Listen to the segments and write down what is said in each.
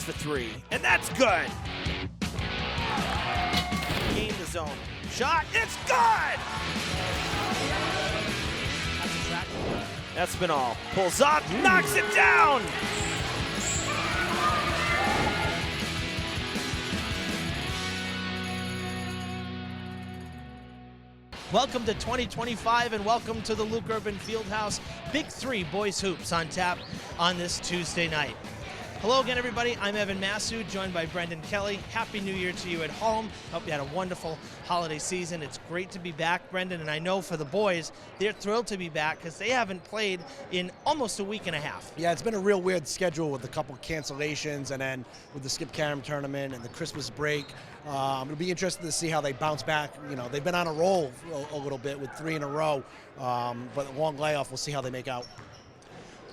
Looks for three, and that's good. Gain the zone. Shot, it's good! That's been all. Pulls up, knocks it down! Welcome to 2025 and welcome to the Luke Urban Fieldhouse Big Three Boys Hoops on tap on this Tuesday night. Hello again, everybody. I'm Evan Massoud, joined by Brendan Kelly. Happy New Year to you at home. Hope you had a wonderful holiday season. It's great to be back, Brendan, and I know for the boys, they're thrilled to be back because they haven't played in almost a week and a half. Yeah, it's been a real weird schedule with a couple cancellations and then with the Skip Carom tournament and the Christmas break. It'll be interesting to see how they bounce back. You know, they've been on a roll a little bit with three in a row, but a long layoff, we'll see how they make out.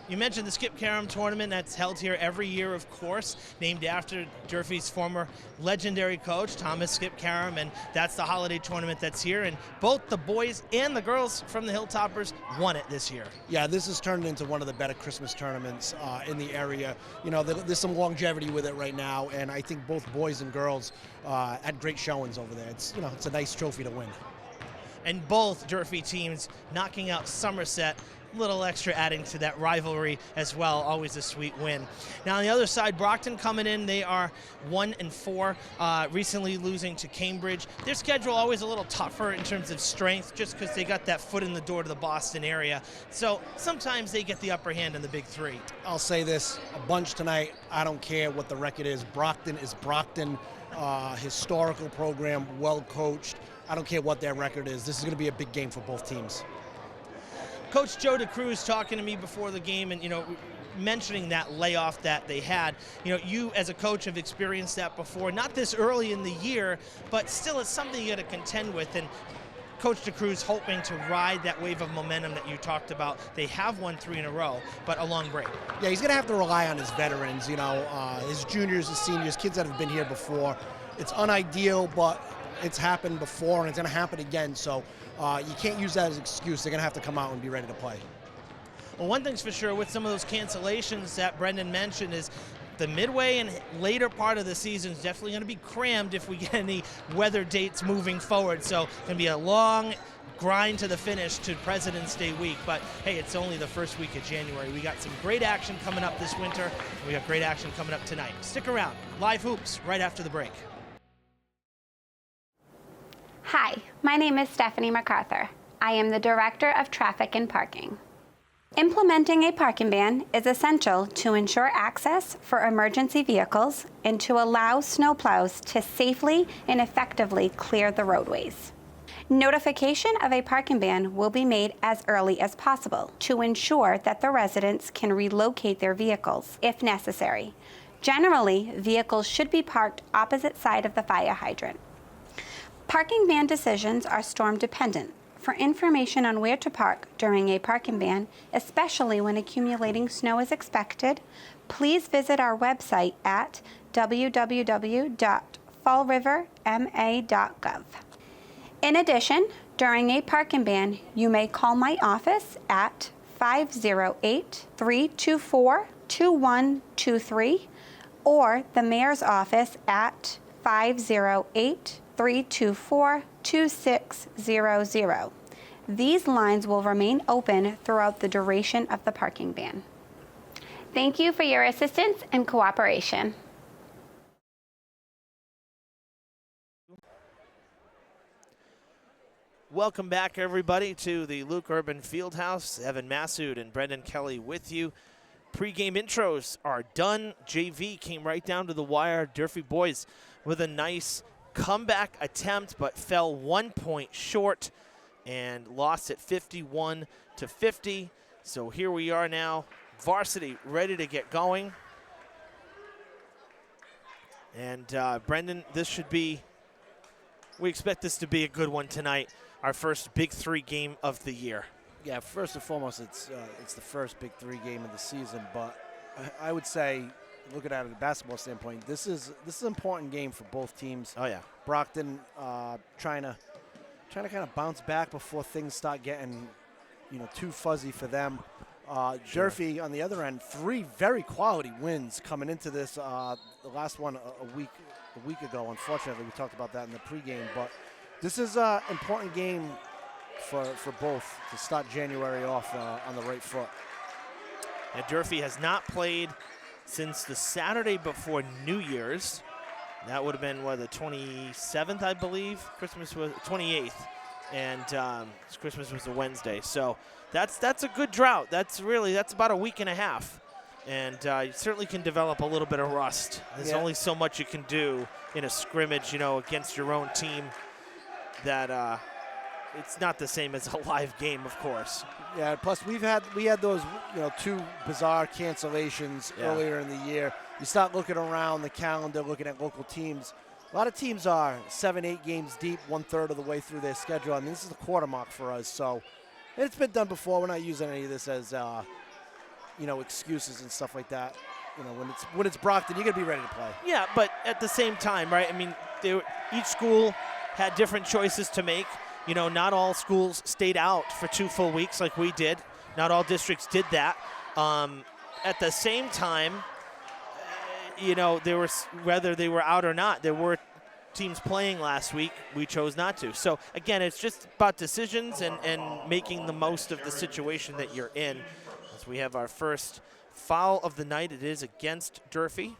You mentioned the Skip Carom tournament that's held here every year, of course, named after Durfee's former legendary coach, Thomas Skip Carom, and that's the holiday tournament that's here, and both the boys and the girls from the Hilltoppers won it this year. Yeah, this has turned into one of the better Christmas tournaments in the area. You know, there's some longevity with it right now, and I think both boys and girls had great showings over there. It's, you know, it's a nice trophy to win. And both Durfee teams knocking out Somerset, little extra adding to that rivalry as well. Always a sweet win. Now on the other side, Brockton coming in, they are 1-4, recently losing to Cambridge. Their schedule always a little tougher in terms of strength just because they got that foot in the door to the Boston area. So sometimes they get the upper hand in the Big Three. I'll say this a bunch tonight. I don't care what the record is. Brockton is Brockton. Historical program, well coached. I don't care what their record is. This is going to be a big game for both teams. Coach Joe DeCruz talking to me before the game and, you know, mentioning that layoff that they had. You know, you as a coach have experienced that before, not this early in the year, but still it's something you got to contend with. And Coach DeCruz hoping to ride that wave of momentum that you talked about. They have won three in a row, but a long break. Yeah, he's going to have to rely on his veterans, you know, his juniors, his seniors, kids that have been here before. It's unideal, but it's happened before and it's going to happen again. So you can't use that as an excuse. They're going to have to come out and be ready to play. Well, one thing's for sure with some of those cancellations that Brendan mentioned is the midway and later part of the season is definitely going to be crammed if we get any weather dates moving forward. So it's going to be a long grind to the finish to President's Day week. But hey, it's only the first week of January. We got some great action coming up this winter. And we got great action coming up tonight. Stick around. Live hoops right after the break. Hi, my name is Stephanie MacArthur. I am the Director of Traffic and Parking. Implementing a parking ban is essential to ensure access for emergency vehicles and to allow snowplows to safely and effectively clear the roadways. Notification of a parking ban will be made as early as possible to ensure that the residents can relocate their vehicles if necessary. Generally, vehicles should be parked opposite side of the fire hydrant. Parking ban decisions are storm dependent. For information on where to park during a parking ban, especially when accumulating snow is expected, please visit our website at www.fallriverma.gov. In addition, during a parking ban, you may call my office at 508-324-2123 or the mayor's office at 508-324-2600. These lines will remain open throughout the duration of the parking ban. Thank you for your assistance and cooperation. Welcome back, everybody, to the Luke Urban Fieldhouse. Evan Massoud and Brendan Kelly with you. Pre-game intros are done. JV came right down to the wire. Durfee boys with a nice comeback attempt, but fell 1 point short and lost at 51-50. So here we are now, varsity ready to get going. And Brendan, we expect this to be a good one tonight. Our first Big Three game of the year. Yeah, first and foremost, it's the first Big Three game of the season, but I would say, looking at it from a basketball standpoint, this is an important game for both teams. Oh yeah, Brockton trying to kind of bounce back before things start getting, too fuzzy for them. Durfee, on the other end, 3 very quality wins coming into this. The last one a week ago. Unfortunately, we talked about that in the pregame. But this is an important game for both to start January off on the right foot. And Durfee has not played since the Saturday before New Year's. That would have been, the 27th, I believe. Christmas was 28th, and Christmas was a Wednesday. So that's a good drought. That's about a week and a half. And you certainly can develop a little bit of rust. There's only so much you can do in a scrimmage, against your own team that it's not the same as a live game, of course. Yeah, plus we had those 2 bizarre cancellations earlier in the year. You start looking around the calendar, looking at local teams. A lot of teams are 7-8 games deep, 1/3 of the way through their schedule. I mean, this is the quarter mark for us. So it's been done before. We're not using any of this as excuses and stuff like that. When it's Brockton, you got to be ready to play. Yeah, but at the same time, right? I mean, each school had different choices to make. Not all schools stayed out for 2 full weeks like we did. Not all districts did that. At the same time, there was, whether they were out or not, there were teams playing last week. We chose not to. So, again, it's just about decisions and making the most of the situation that you're in. As we have our first foul of the night, it is against Durfee,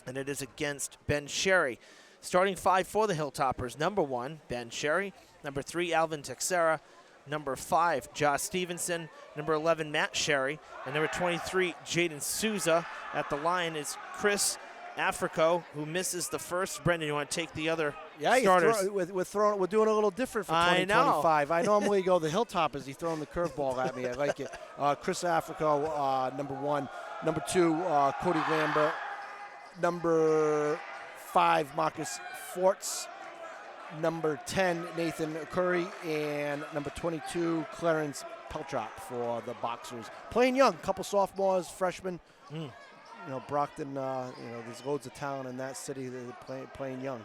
and it is against Ben Sherry. Starting 5 for the Hilltoppers: number 1, Ben Sherry; number 3, Alvin Texera; number 5, Josh Stevenson; number 11, Matt Sherry; and number 23, Jaden Souza. At the line is Chris Africo, who misses the first. Brendan, you want to take the other starters? We're doing a little different for 2025. I normally go the Hilltoppers. He's throwing the curveball at me. I like it. Chris Africo, number 1. Number 2, Cody Lambert. Number 5, Marcus Forts. Number 10, Nathan Curry, and number 22, Clarence Peltrop for the Boxers. Playing young, couple sophomores, freshmen. Brockton, there's loads of talent in that city. They're playing young.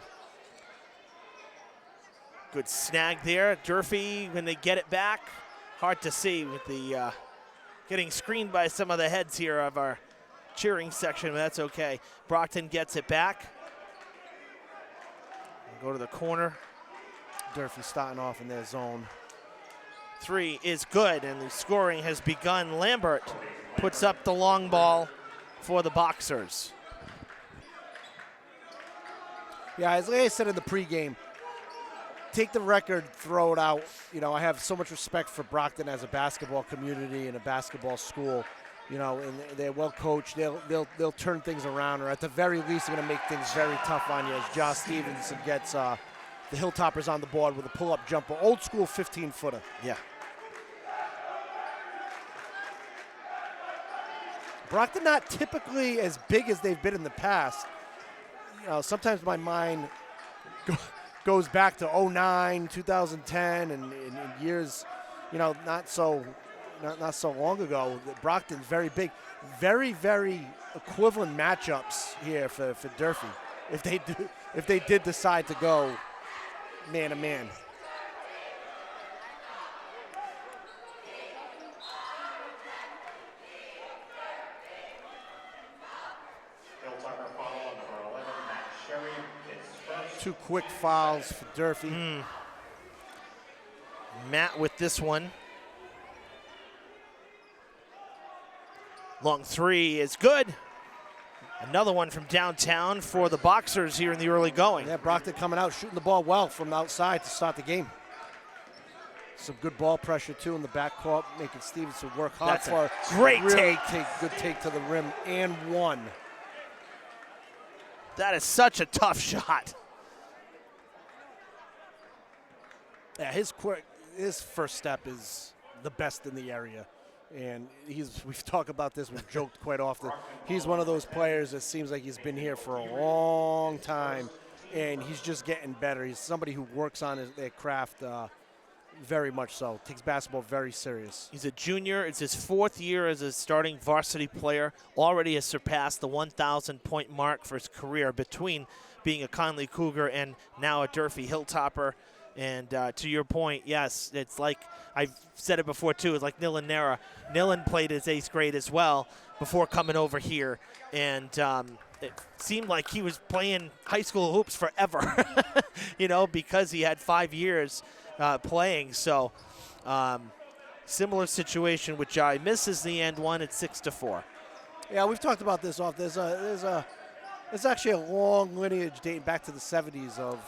Good snag there. Durfee, when they get it back, hard to see with the getting screened by some of the heads here of our cheering section, but that's okay. Brockton gets it back. Go to the corner. Durfee starting off in their zone. 3 is good, and the scoring has begun. Lambert puts up the long ball for the Boxers. Yeah, as I said in the pregame, take the record, throw it out. I have so much respect for Brockton as a basketball community and a basketball school. And they're well coached. They'll turn things around, or at the very least, they're going to make things very tough on you. As Josh Stevenson gets the Hilltoppers on the board with a pull-up jumper, old school 15-footer. Yeah. Brockton not typically as big as they've been in the past. Sometimes my mind goes back to 2009, 2010, and years, not so long ago. Brockton's very big. Very, very equivalent matchups here for Durfee if they did decide to go man to man. Two quick fouls for Durfee. Matt with this one. Long 3 is good. Another one from downtown for the Boxers here in the early going. Yeah, Brockton coming out, shooting the ball well from outside to start the game. Some good ball pressure, too, in the backcourt, making Stevenson work hard for a great really good take to the rim, and 1. That is such a tough shot. Yeah, his first step is the best in the area. And we've talked about this, we've joked quite often. He's one of those players that seems like he's been here for a long time, and he's just getting better. He's somebody who works on their craft very much so, takes basketball very serious. He's a junior. It's his 4th year as a starting varsity player. Already has surpassed the 1,000-point mark for his career between being a Conley Cougar and now a Durfee Hilltopper. And to your point, yes, it's like I've said it before too. It's like Nilan Nera. Nilan played his 8th grade as well before coming over here, and it seemed like he was playing high school hoops forever, because he had 5 years playing. So similar situation with Jai. Misses the end one at 6-4. Yeah, we've talked about this off. There's actually a long lineage dating back to the 70s of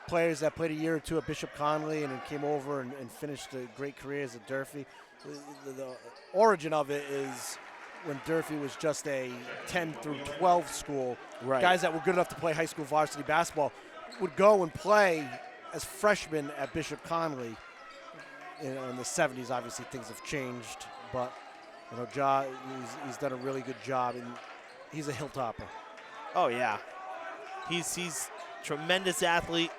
players that played a year or two at Bishop Conley and then came over and finished great careers at Durfee. The origin of it is when Durfee was just a 10 through 12 school. Right. Guys that were good enough to play high school varsity basketball would go and play as freshmen at Bishop Conley. In the 70s, obviously things have changed, but Ja, he's done a really good job, and he's a hilltopper. Oh yeah, he's tremendous athlete.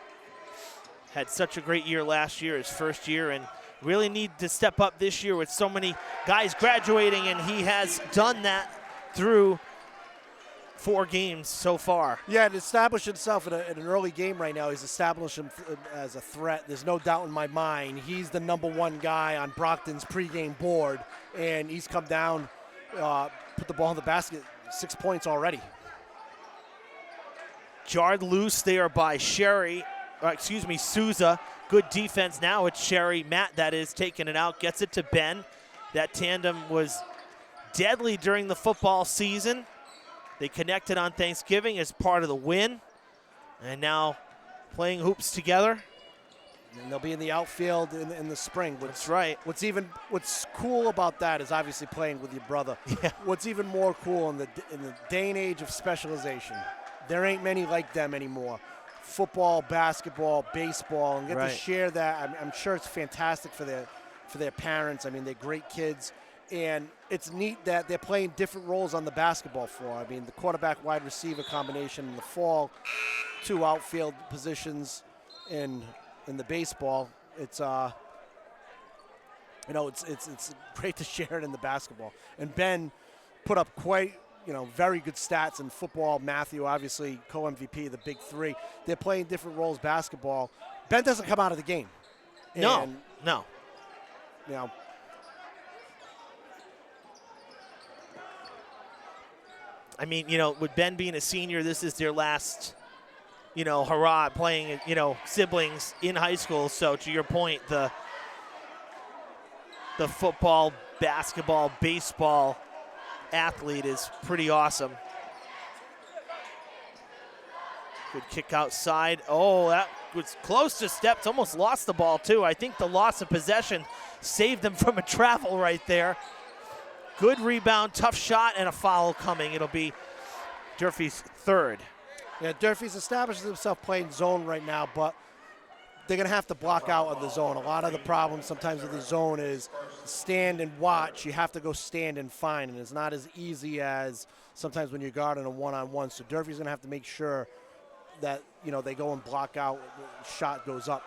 Had such a great year last year, his first year, and really need to step up this year with so many guys graduating, and he has done that through 4 games so far. Yeah, to establish himself in an early game right now, he's established him as a threat. There's no doubt in my mind. He's the #1 guy on Brockton's pregame board, and he's come down, put the ball in the basket, 6 points already. Jarred loose there by Souza. Good defense now. It's Matt that is taking it out, gets it to Ben. That tandem was deadly during the football season. They connected on Thanksgiving as part of the win, and now playing hoops together. And they'll be in the outfield in the spring. That's right. What's cool about that is obviously playing with your brother. Yeah. What's even more cool in the day and age of specialization, there ain't many like them anymore. Football, basketball, baseball, and get to share that. I'm sure it's fantastic for their parents. I mean, they're great kids. And it's neat that they're playing different roles on the basketball floor. I mean, the quarterback wide receiver combination in the fall, 2 outfield positions in the baseball. It's it's great to share it in the basketball. And Ben put up quite very good stats in football. Matthew, obviously co-MVP, the big 3. They're playing different roles basketball. Ben doesn't come out of the game. No. I mean, with Ben being a senior, this is their last, hurrah playing, siblings in high school. So to your point, the football, basketball, baseball athlete is pretty awesome. Good kick outside. Oh, that was close to steps. Almost lost the ball, too. I think the loss of possession saved them from a travel right there. Good rebound, tough shot, and a foul coming. It'll be Durfee's 3rd. Yeah, Durfee's established himself playing zone right now, but they're going to have to block out of the zone. A lot of the problem sometimes with the zone is stand and watch. You have to go stand and find, and it's not as easy as sometimes when you're guarding a one-on-one. So Durfee's going to have to make sure that, they go and block out, shot goes up.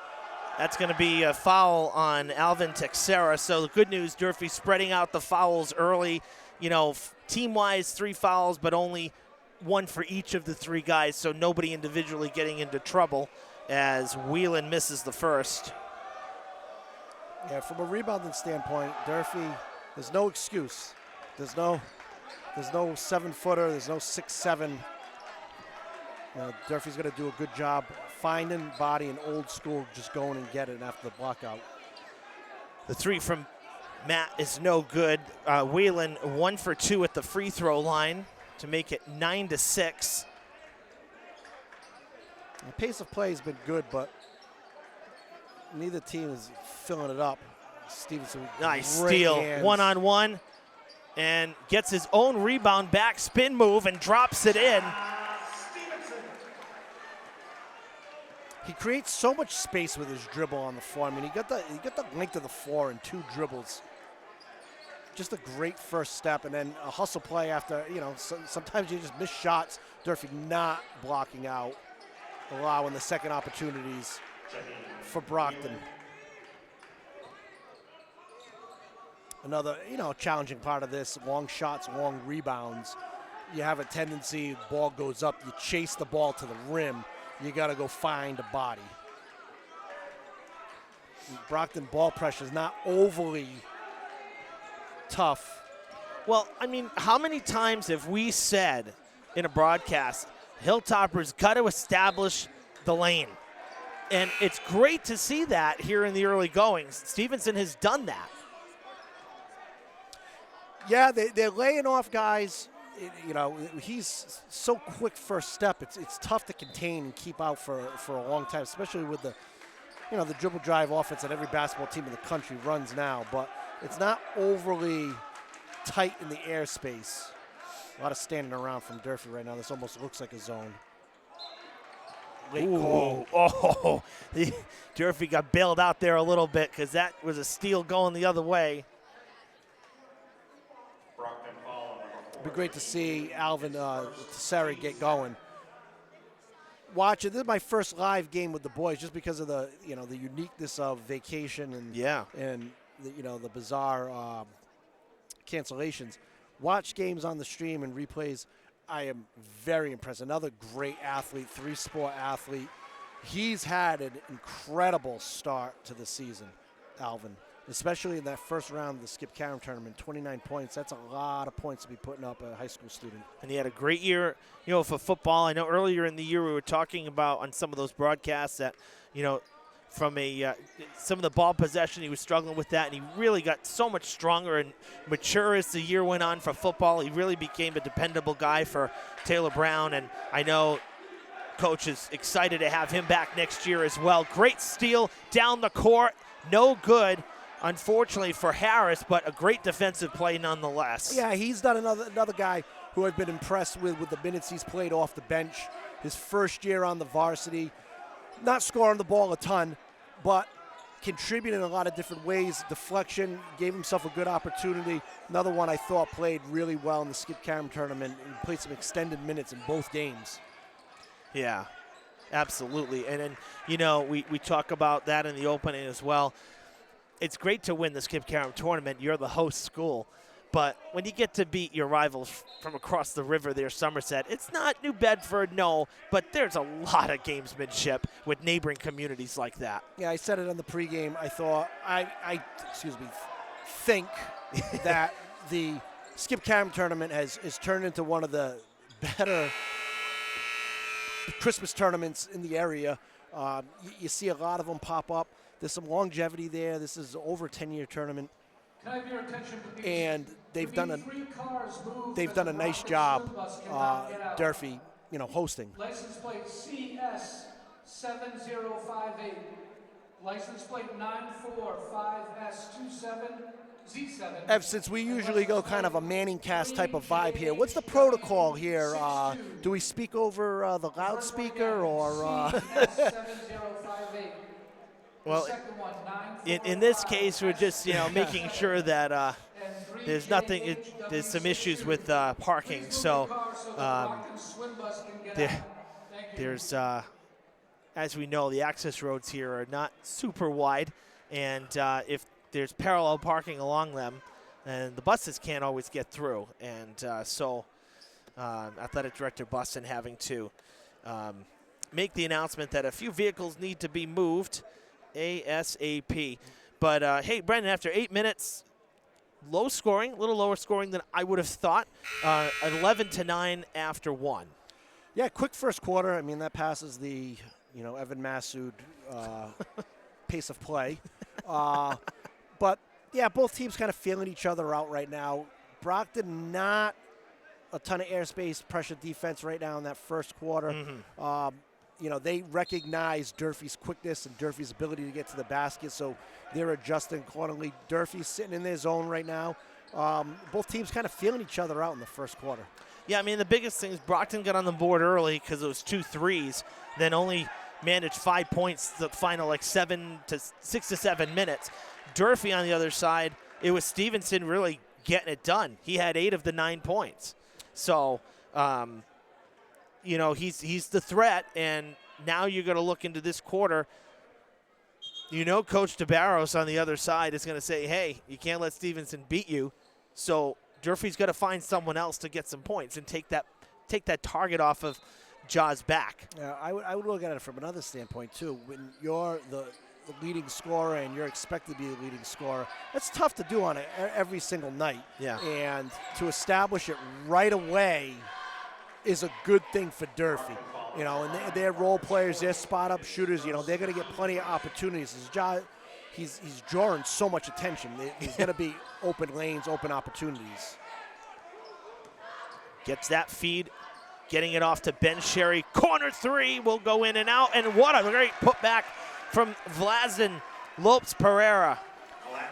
That's going to be a foul on Alvin Texera. So the good news, Durfee spreading out the fouls early. Team-wise, 3 fouls, but only 1 for each of the 3 guys, so nobody individually getting into trouble as Whelan misses the first. Yeah, from a rebounding standpoint, Durfee, there's no excuse. There's no 7-footer. There's no 6'7". Durfee's going to do a good job finding body and old school, just going and getting it after the block out. The 3 from Matt is no good. Whelan 1 for 2 at the free throw line to make it 9-6. The pace of play has been good, but neither team is filling it up. Stevenson, nice steal, hands. 1-on-1, and gets his own rebound back, spin move, and drops it in. He creates so much space with his dribble on the floor. I mean, he got the length of the floor in 2 dribbles. Just a great first step, and then a hustle play after, sometimes you just miss shots. Durfee not blocking out, allowing the second opportunities for Brockton. Another, challenging part of this, long shots, long rebounds. You have a tendency, ball goes up, you chase the ball to the rim. You got to go find a body. Brockton ball pressure is not overly tough. Well, I mean, how many times have we said in a broadcast, Hilltoppers got to establish the lane? And it's great to see that here in the early goings. Stevenson has done that. Yeah, they're laying off guys. He's so quick first step. It's tough to contain and keep out for a long time, especially with the dribble drive offense that every basketball team in the country runs now. But it's not overly tight in the airspace. A lot of standing around from Durfee right now. This almost looks like a zone. Late call. Oh, Durfee got bailed out there a little bit because that was a steal going the other way. It'd be great to see Alvin Tesseri get going. Watch it. This is my first live game with the boys, just because of the the uniqueness of vacation and the bizarre cancellations. Watch games on the stream and replays. I am very impressed. Another great athlete, 3-sport athlete. He's had an incredible start to the season, Alvin, especially in that first round of the Skip Karam tournament. 29 points. That's a lot of points to be putting up a high school student. And he had a great year, for football. I know earlier in the year we were talking about on some of those broadcasts that, from some of the ball possession, he was struggling with that, and he really got so much stronger and mature as the year went on for football. He really became a dependable guy for Taylor Brown, and I know Coach is excited to have him back next year as well. Great steal down the court, no good, unfortunately, for Harris, but a great defensive play nonetheless. Yeah, he's done another guy who I've been impressed with the minutes he's played off the bench. His first year on the varsity. Not scoring the ball a ton, but contributing in a lot of different ways. Deflection, gave himself a good opportunity. Another one I thought played really well in the Skip Karam tournament. He played some extended minutes in both games. Yeah, absolutely. And then, we talk about that in the opening as well. It's great to win the Skip Karam tournament. You're the host school. But when you get to beat your rivals from across the river there, Somerset, it's not New Bedford, no, but there's a lot of gamesmanship with neighboring communities like that. Yeah, I said it on the pregame. I thought, think that the Skip Karam tournament has turned into one of the better Christmas tournaments in the area. You see a lot of them pop up. There's some longevity there. This is over a 10-year tournament. Can I have your attention, please? And they've done a nice job, Durfee, hosting. License plate CS 7058. License plate 945S27Z7. Ev, since we usually go kind of a Manning cast type of vibe here, what's the protocol here? Do we speak over the loudspeaker or? CS7058. Well, in this case, we're just making sure that there's nothing. There's some issues with parking, so there's as we know, the access roads here are not super wide, and if there's parallel parking along them, and the buses can't always get through, and so Athletic Director Buston having to make the announcement that a few vehicles need to be moved ASAP. But, hey, Brendan, after 8 minutes, low scoring, a little lower scoring than I would have thought, 11-9 after 1. Yeah, quick first quarter. I mean, that passes the, Evan Massoud pace of play. But, yeah, both teams kind of feeling each other out right now. Brockton not a ton of airspace pressure defense right now in that first quarter. Mm-hmm. They recognize Durfee's quickness and Durfee's ability to get to the basket, so they're adjusting accordingly. Durfee's sitting in their zone right now. Both teams kind of feeling each other out in the first quarter. Yeah, I mean, the biggest thing is Brockton got on the board early because it was 2 threes, then only managed 5 points the final 6 to 7 minutes. Durfee on the other side, it was Stevenson really getting it done. He had 8 of the 9 points. So, he's the threat, and now you're going to look into this quarter. Coach DeBarros on the other side is going to say, hey, you can't let Stevenson beat you. So Durfee's got to find someone else to get some points and take that target off of Jaw's back. Yeah, I would look at it from another standpoint, too. When you're the leading scorer and you're expected to be the leading scorer, that's tough to do on every single night. Yeah. And to establish it right away is a good thing for Durfee. You know, and they're role players, they're spot-up shooters. You know, they're going to get plenty of opportunities. He's drawing so much attention. There's going to be open lanes, open opportunities. Gets that feed, getting it off to Ben Sherry. Corner three will go in and out, and what a great putback from Vladzin Lopes Pereira.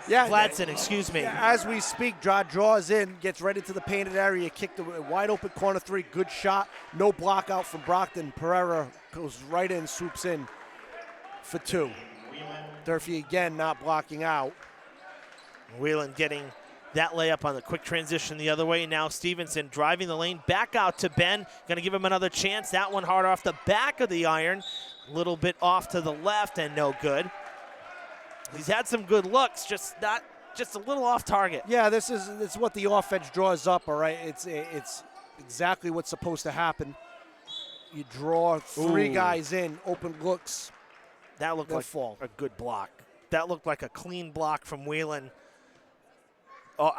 Yeah, Vladson, excuse me. As we speak, draws in, gets right into the painted area, kicked the wide open corner three, good shot, no block out from Brockton. Pereira goes right in, swoops in for two. Durfee again not blocking out. Whelan getting that layup on the quick transition the other way. Now Stevenson driving the lane back out to Ben. Going to give him another chance. That one hard off the back of the iron. A little bit off to the left and no good. He's had some good looks, just a little off target. Yeah, it's what the offense draws up, all right? It's exactly what's supposed to happen. You draw three guys in, open looks. That looked like fall. a good block. That looked like a clean block from Whelan. Oh,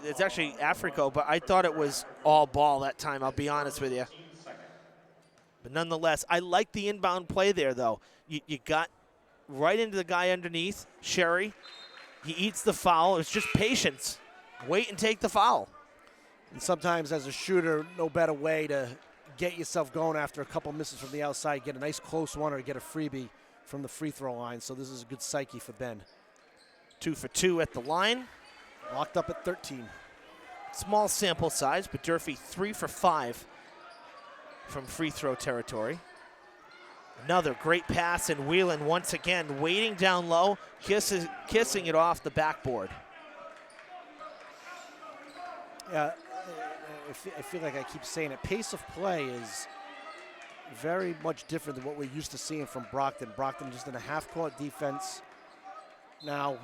it's actually Africo, but I thought it was all ball that time, I'll be honest with you. But nonetheless, I like the inbound play there, though. You got right into the guy underneath, Sherry. He eats the foul. It's just patience. Wait and take the foul. And sometimes as a shooter, no better way to get yourself going after a couple misses from the outside, get a nice close one or get a freebie from the free throw line. So this is a good psyche for Ben. 2 for 2 at the line. Locked up at 13. Small sample size, but Durfee 3 for 5 from free throw territory. Another great pass, and Whelan once again waiting down low, kissing it off the backboard. Yeah, I feel like I keep saying it. Pace of play is very much different than what we're used to seeing from Brockton. Brockton just in a half-court defense. Now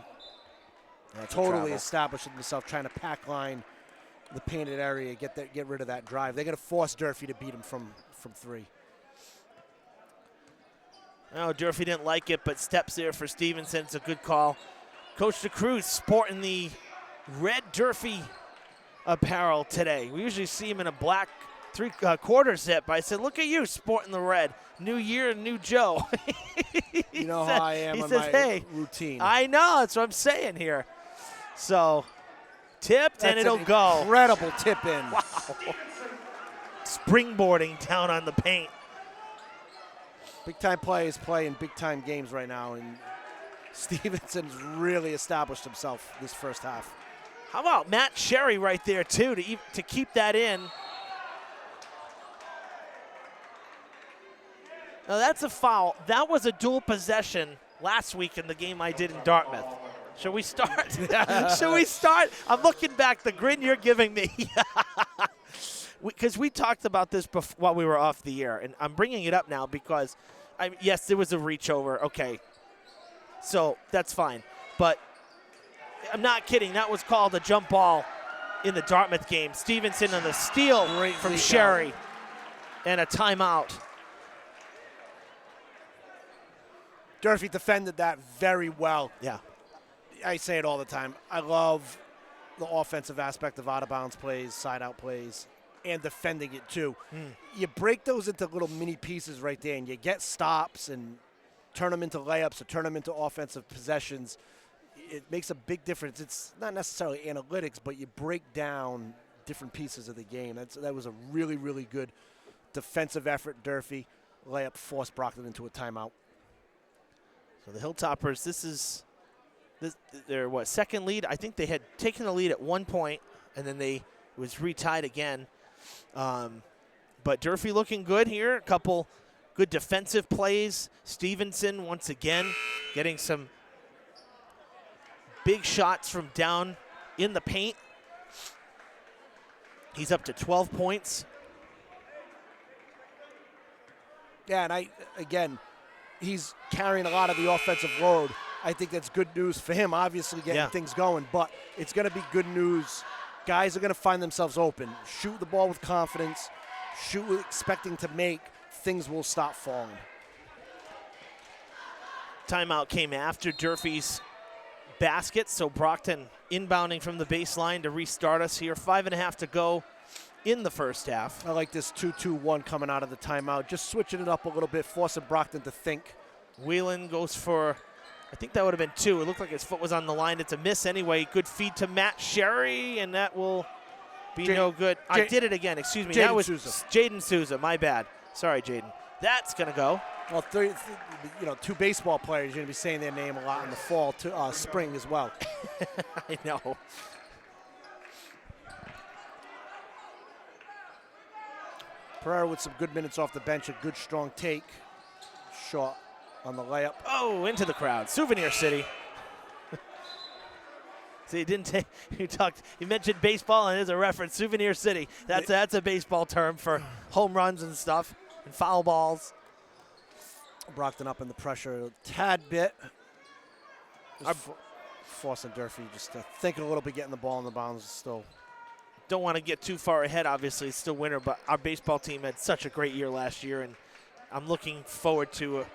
totally establishing himself, trying to pack line the painted area, get rid of that drive. They're going to force Durfee to beat him from three. Oh, Durfee didn't like it, but steps there for Stevenson. It's a good call. Coach DeCruz sporting the red Durfee apparel today. We usually see him in a black three-quarter zip. I said, look at you sporting the red. New year, new Joe. You know how I am on my routine. I know. That's what I'm saying here. So, tipped, and it'll go. Incredible tip in. Wow. Springboarding down on the paint. Big-time players play in big-time games right now, and Stevenson's really established himself this first half. How about Matt Sherry right there, too, to keep that in. Now, that's a foul. That was a dual possession last week in the game I did in Dartmouth. Shall we start? Shall we start? I'm looking back, the grin you're giving me. Because we talked about this while we were off the air, and I'm bringing it up now because, yes, there was a reach over. Okay, so that's fine. But I'm not kidding. That was called a jump ball in the Dartmouth game. Stevenson on the steal from Sherry and a timeout. Durfee defended that very well. Yeah. I say it all the time. I love the offensive aspect of out-of-bounds plays, side-out plays, and defending it too. You break those into little mini pieces right there, and you get stops and turn them into layups or turn them into offensive possessions. It makes a big difference. It's not necessarily analytics, but you break down different pieces of the game. That was a really, really good defensive effort. Durfee layup forced Brockton into a timeout. So the Hilltoppers, this is their second lead. I think they had taken the lead at one point, and then it was retied again. But Durfee looking good here. A couple good defensive plays. Stevenson once again getting some big shots from down in the paint. He's up to 12 points. Yeah, and he's carrying a lot of the offensive load. I think that's good news for him, obviously getting things going, but it's going to be good news. Guys are going to find themselves open. Shoot the ball with confidence. Shoot with expecting to make. Things will stop falling. Timeout came after Durfee's basket, so Brockton inbounding from the baseline to restart us here. 5.5 to go in the first half. I like this 2-2-1 coming out of the timeout, just switching it up a little bit, forcing Brockton to think. Whelan goes for, I think that would have been 2. It looked like his foot was on the line. It's a miss anyway. Good feed to Matt Sherry, and that will be no good. I did it again, excuse me. That was Jaden Souza, my bad. Sorry, Jaden. That's going to go. Well, two baseball players, you're going to be saying their name a lot in the fall, spring as well. I know. Pereira with some good minutes off the bench, a good strong take. Short on the layup. Oh, into the crowd. Souvenir City. See, you mentioned baseball, and there's a reference. Souvenir City. That's a baseball term for home runs and stuff and foul balls. Brockton up in the pressure a tad bit. Forcing Durfee just to think a little bit, getting the ball in the bounds still. Don't want to get too far ahead, obviously. It's still winter, but our baseball team had such a great year last year, and I'm looking forward to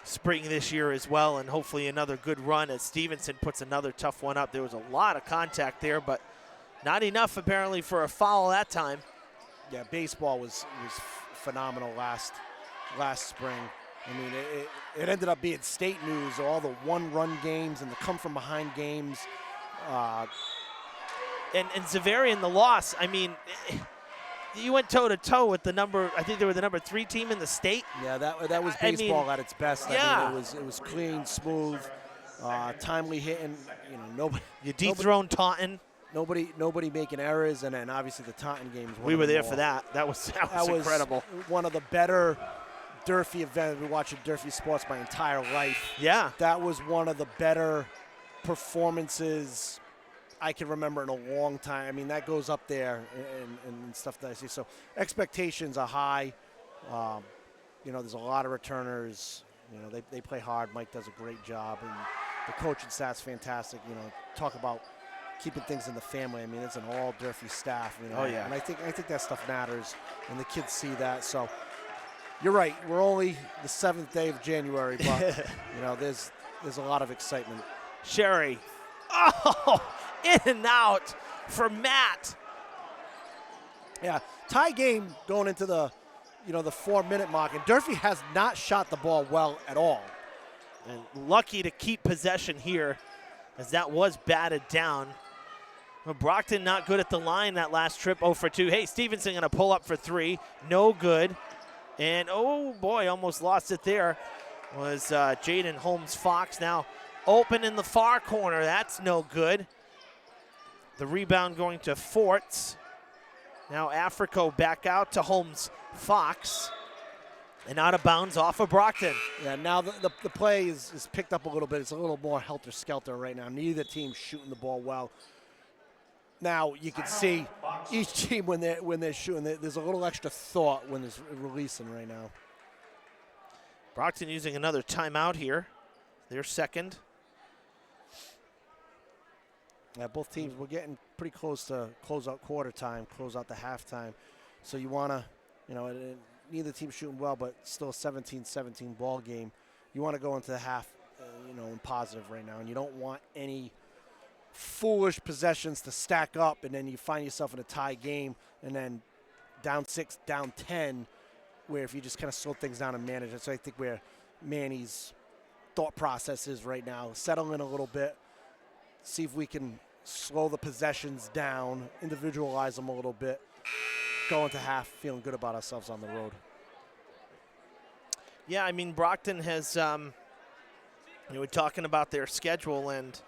spring this year as well, and hopefully another good run as Stevenson puts another tough one up. There was a lot of contact there, but not enough apparently for a foul that time. Yeah, baseball was phenomenal last spring. I mean, it ended up being state news, all the one-run games and the come-from-behind games. And Zavarian, the loss, I mean, you went toe-to-toe with I think they were the number 3 team in the state. Yeah, that was baseball at its best. Yeah. I mean, it was clean, smooth, timely hitting. Nobody. You dethroned Taunton. Nobody making errors, and then obviously the Taunton games. We were there for that. That was incredible. One of the better Durfee events. I've been watching Durfee sports my entire life. Yeah. That was one of the better performances I can remember in a long time. I mean, that goes up there and stuff that I see. So expectations are high. There's a lot of returners. They play hard. Mike does a great job, and the coaching staff's fantastic. Talk about keeping things in the family. I mean, it's an all Durfee staff. Oh yeah. And I think that stuff matters, and the kids see that. So you're right. We're only the 7th day of January, but there's a lot of excitement. Sherry. Oh, in and out for Matt. Yeah, tie game going into the 4-minute mark, and Durfee has not shot the ball well at all. And lucky to keep possession here, as that was batted down. Well, Brockton not good at the line that last trip, 0 for 2. Hey, Stevenson going to pull up for 3, no good. And oh boy, almost lost it there. Was Jaden Holmes-Fox now open in the far corner. That's no good. The rebound going to Forts. Now Africo back out to Holmes-Fox. And out of bounds off of Brockton. Yeah, now the play is picked up a little bit. It's a little more helter-skelter right now. Neither team's shooting the ball well. Now you can see each team when they're shooting, there's a little extra thought when it's releasing right now. Brockton using another timeout here. Their second. Yeah, both teams, we're getting pretty close to close out quarter time, close out the halftime. So you want to, neither team shooting well, but still a 17-17 ball game. You want to go into the half, in positive right now, and you don't want any foolish possessions to stack up, and then you find yourself in a tie game, and then down 6, down 10, where if you just kind of slow things down and manage it. So I think where Manny's thought process is right now, settle in a little bit, see if we can slow the possessions down, individualize them a little bit, go into half feeling good about ourselves on the road. Yeah, I mean, Brockton has, we're talking about their schedule, and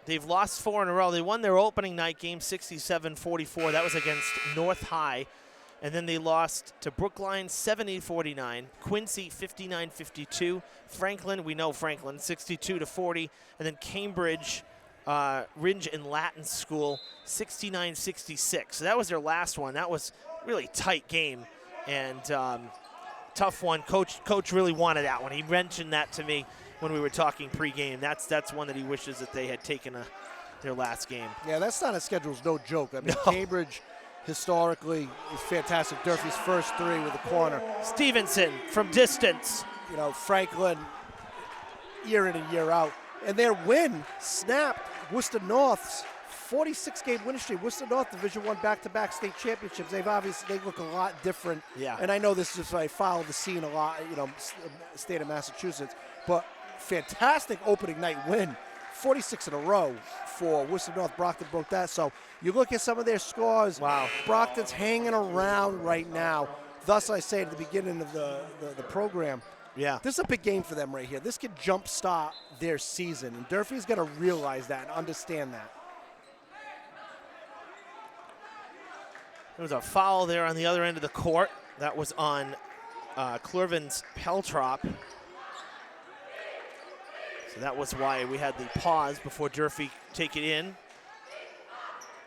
they've lost 4 in a row. They won their opening night game 67-44. That was against North High. And then they lost to Brookline 70-49, Quincy 59-52, Franklin, we know Franklin, 62-40, and then Cambridge, Ringe and Latin School 69-66. So that was their last one. That was really tight game and tough one. Coach really wanted that one. He mentioned that to me when we were talking pregame. That's one that he wishes that they had taken their last game. Yeah, that's not a schedule's no joke. I mean, No. Cambridge historically is fantastic. Durfee's first 3 with the corner. Stevenson from distance. Franklin year in and year out. And their win snapped Worcester North's 46-game winning streak. Worcester North Division I back-to-back state championships. They look a lot different. Yeah. And I know this is, I follow the scene a lot, state of Massachusetts, but fantastic opening night win. 46 in a row for Worcester North. Brockton broke that. So you look at some of their scores. Wow. Brockton's hanging around right now. Thus, I say at the beginning of the program, Yeah. this is a big game for them right here. This could jumpstart their season, and Durfee's got to realize that and understand that. There was a foul there on the other end of the court. That was on Clervin's Peltrop. So that was why we had the pause before Durfee take it in.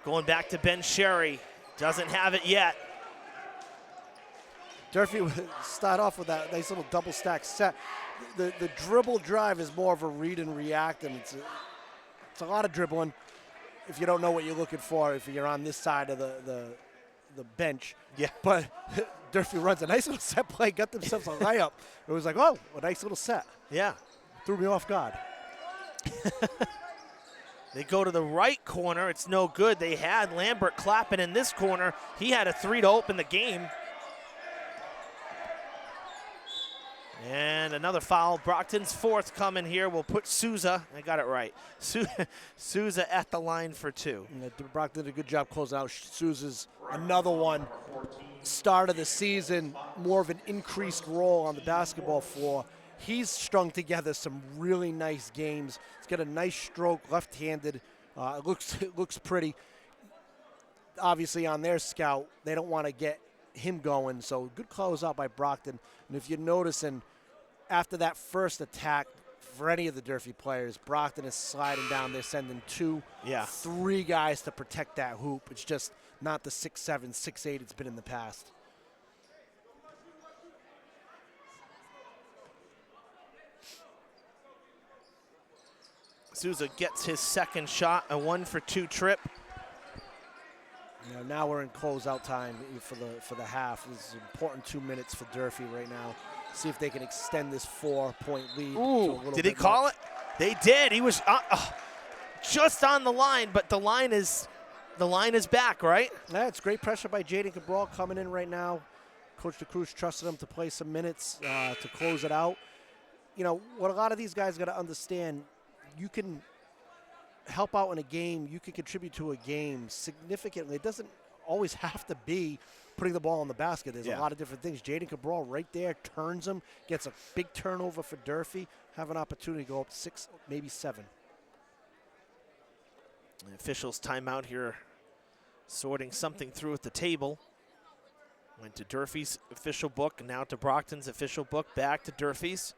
Going back to Ben Sherry. Doesn't have it yet. Durfee would start off with that nice little double stack set. The dribble drive is more of a read and react, and it's a lot of dribbling if you don't know what you're looking for, if you're on this side of the bench. Yeah. But Durfee runs a nice little set play, got themselves a layup. It was like, oh, a nice little set. Yeah. Threw me off guard. They go to the right corner. It's no good. They had Lambert clapping in this corner. He had a 3 to open the game. And another foul. Brockton's 4th coming here. We'll put Souza. I got it right. Souza at the line for 2. Brockton did a good job closing out. Souza's another one. Start of the season, more of an increased role on the basketball floor. He's strung together some really nice games. He's got a nice stroke, left-handed. It looks pretty. Obviously, on their scout, they don't want to get him going. So good closeout by Brockton. And if you're noticing, after that first attack for any of the Durfee players, Brockton is sliding down. They're sending 2, 3 guys to protect that hoop. It's just not the 6'7", 6'8" it's been in the past. Souza gets his second shot, a 1-for-2 trip. Now we're in closeout time for the half. This is an important 2 minutes for Durfee right now. See if they can extend this 4-point lead. Ooh, did he call it? They did. He was just on the line, but the line is back, right? Yeah, it's great pressure by Jaden Cabral coming in right now. Coach DeCruz trusted him to play some minutes to close it out. What a lot of these guys got to understand, you can help out in a game, you can contribute to a game significantly. It doesn't always have to be putting the ball in the basket. There's a lot of different things. Jaden Cabral right there turns him, gets a big turnover for Durfee, have an opportunity to go up 6, maybe 7. The officials timeout here, sorting something through at the table. Went to Durfee's official book, and now to Brockton's official book, back to Durfee's.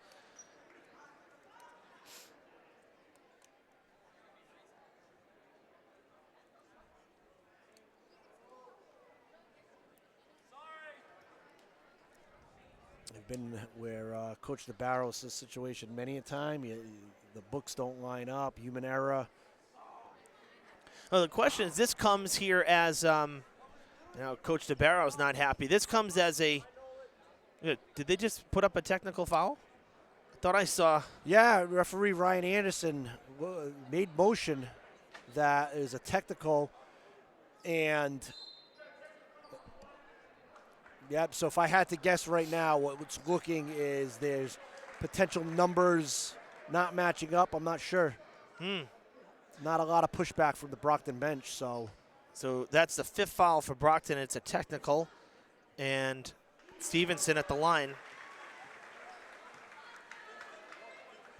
I've been where Coach DeBarros' situation many a time. The books don't line up, human error. Well, the question is, this comes here as, Coach DeBarro's not happy. This comes as a, did they just put up a technical foul? I thought I saw. Yeah, referee Ryan Anderson made motion that is a technical, and yep, so if I had to guess right now, what's looking is there's potential numbers not matching up. I'm not sure. Not a lot of pushback from the Brockton bench, so. So that's the 5th foul for Brockton. It's a technical, and Stevenson at the line.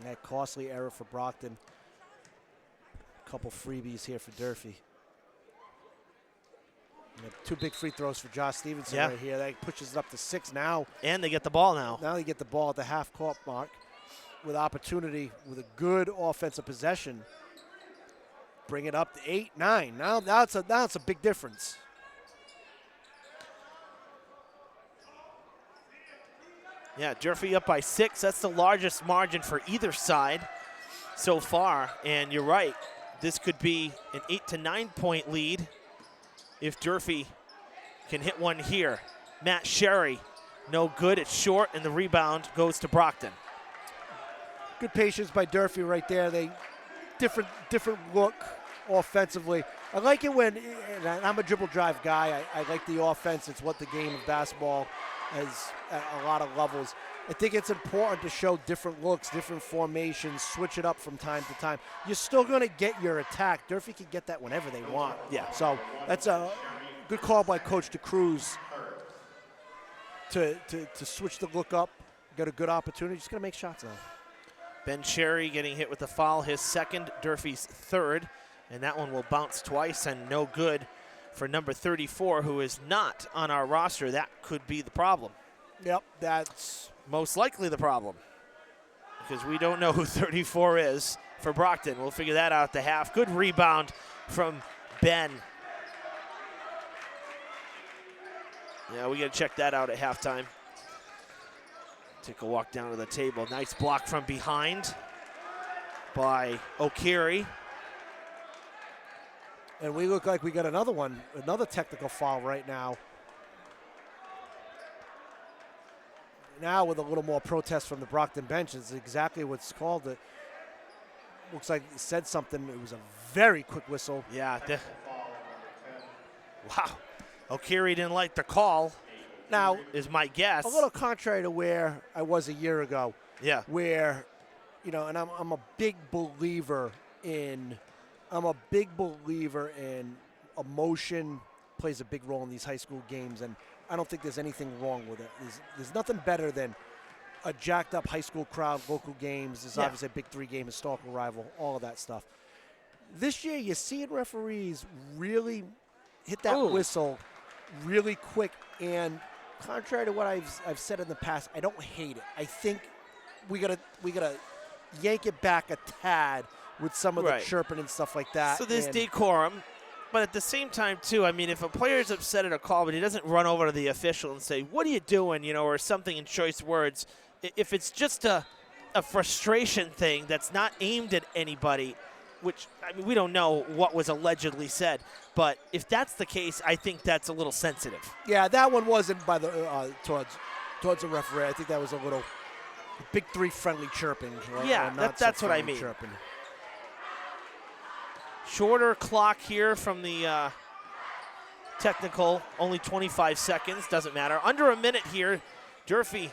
That costly error for Brockton. A couple freebies here for Durfee. And 2 big free throws for Josh Stevenson right here. That pushes it up to 6 now. And they get the ball now. Now they get the ball at the half-court mark with opportunity, with a good offensive possession. Bring it up to 8, 9. Now it's a big difference. Yeah, Durfee up by 6. That's the largest margin for either side so far. And you're right, this could be an 8 to 9 point lead if Durfee can hit one here. Matt Sherry, no good. It's short, and the rebound goes to Brockton. good patience by Durfee right there. They different look offensively. I like it when, and I'm a dribble drive guy. I like the offense. It's what the game of basketball is at a lot of levels. I think it's important to show different looks, different formations, switch it up from time to time. You're still going to get your attack. Durfee can get that whenever they want. Yeah. So that's a good call by Coach DeCruz to switch the look up, get a good opportunity. Just going to make shots now. Ben Cherry getting hit with the foul, his second, Durfee's third, and that one will bounce twice and no good for number 34, who is not on our roster. That could be the problem. Yep, that's most likely the problem, because we don't know who 34 is for Brockton. We'll figure that out at the half. Good rebound from Ben. Yeah, we got to check that out at halftime. Take a walk down to the table. Nice block from behind by O'Keefe. And we look like we got another technical foul right now. Now with a little more protest from the Brockton bench is exactly what's called. It looks like it said something. It was a very quick whistle. Yeah. Wow. O'Keefe didn't like the call. Now, is my guess. A little contrary to where I was a year ago. Yeah. Where, and I'm a big believer in emotion plays a big role in these high school games, and I don't think there's anything wrong with it. There's nothing better than a jacked up high school crowd, local games. There's obviously a big 3-game historical rival, all of that stuff. This year, you're seeing referees really hit that whistle really quick, and contrary to what I've said in the past, I don't hate it. I think we gotta yank it back a tad with some of the chirping and stuff like that. So there's decorum, but at the same time too, I mean, if a player's upset at a call, but he doesn't run over to the official and say, "What are you doing?" or something in choice words. If it's just a frustration thing that's not aimed at anybody, which, I mean, we don't know what was allegedly said, but if that's the case, I think that's a little sensitive. Yeah, that one wasn't by the towards the referee. I think that was a little big 3 friendly chirping. Yeah, that's what I mean. Chirping. Shorter clock here from the technical, only 25 seconds, doesn't matter. Under a minute here, Durfee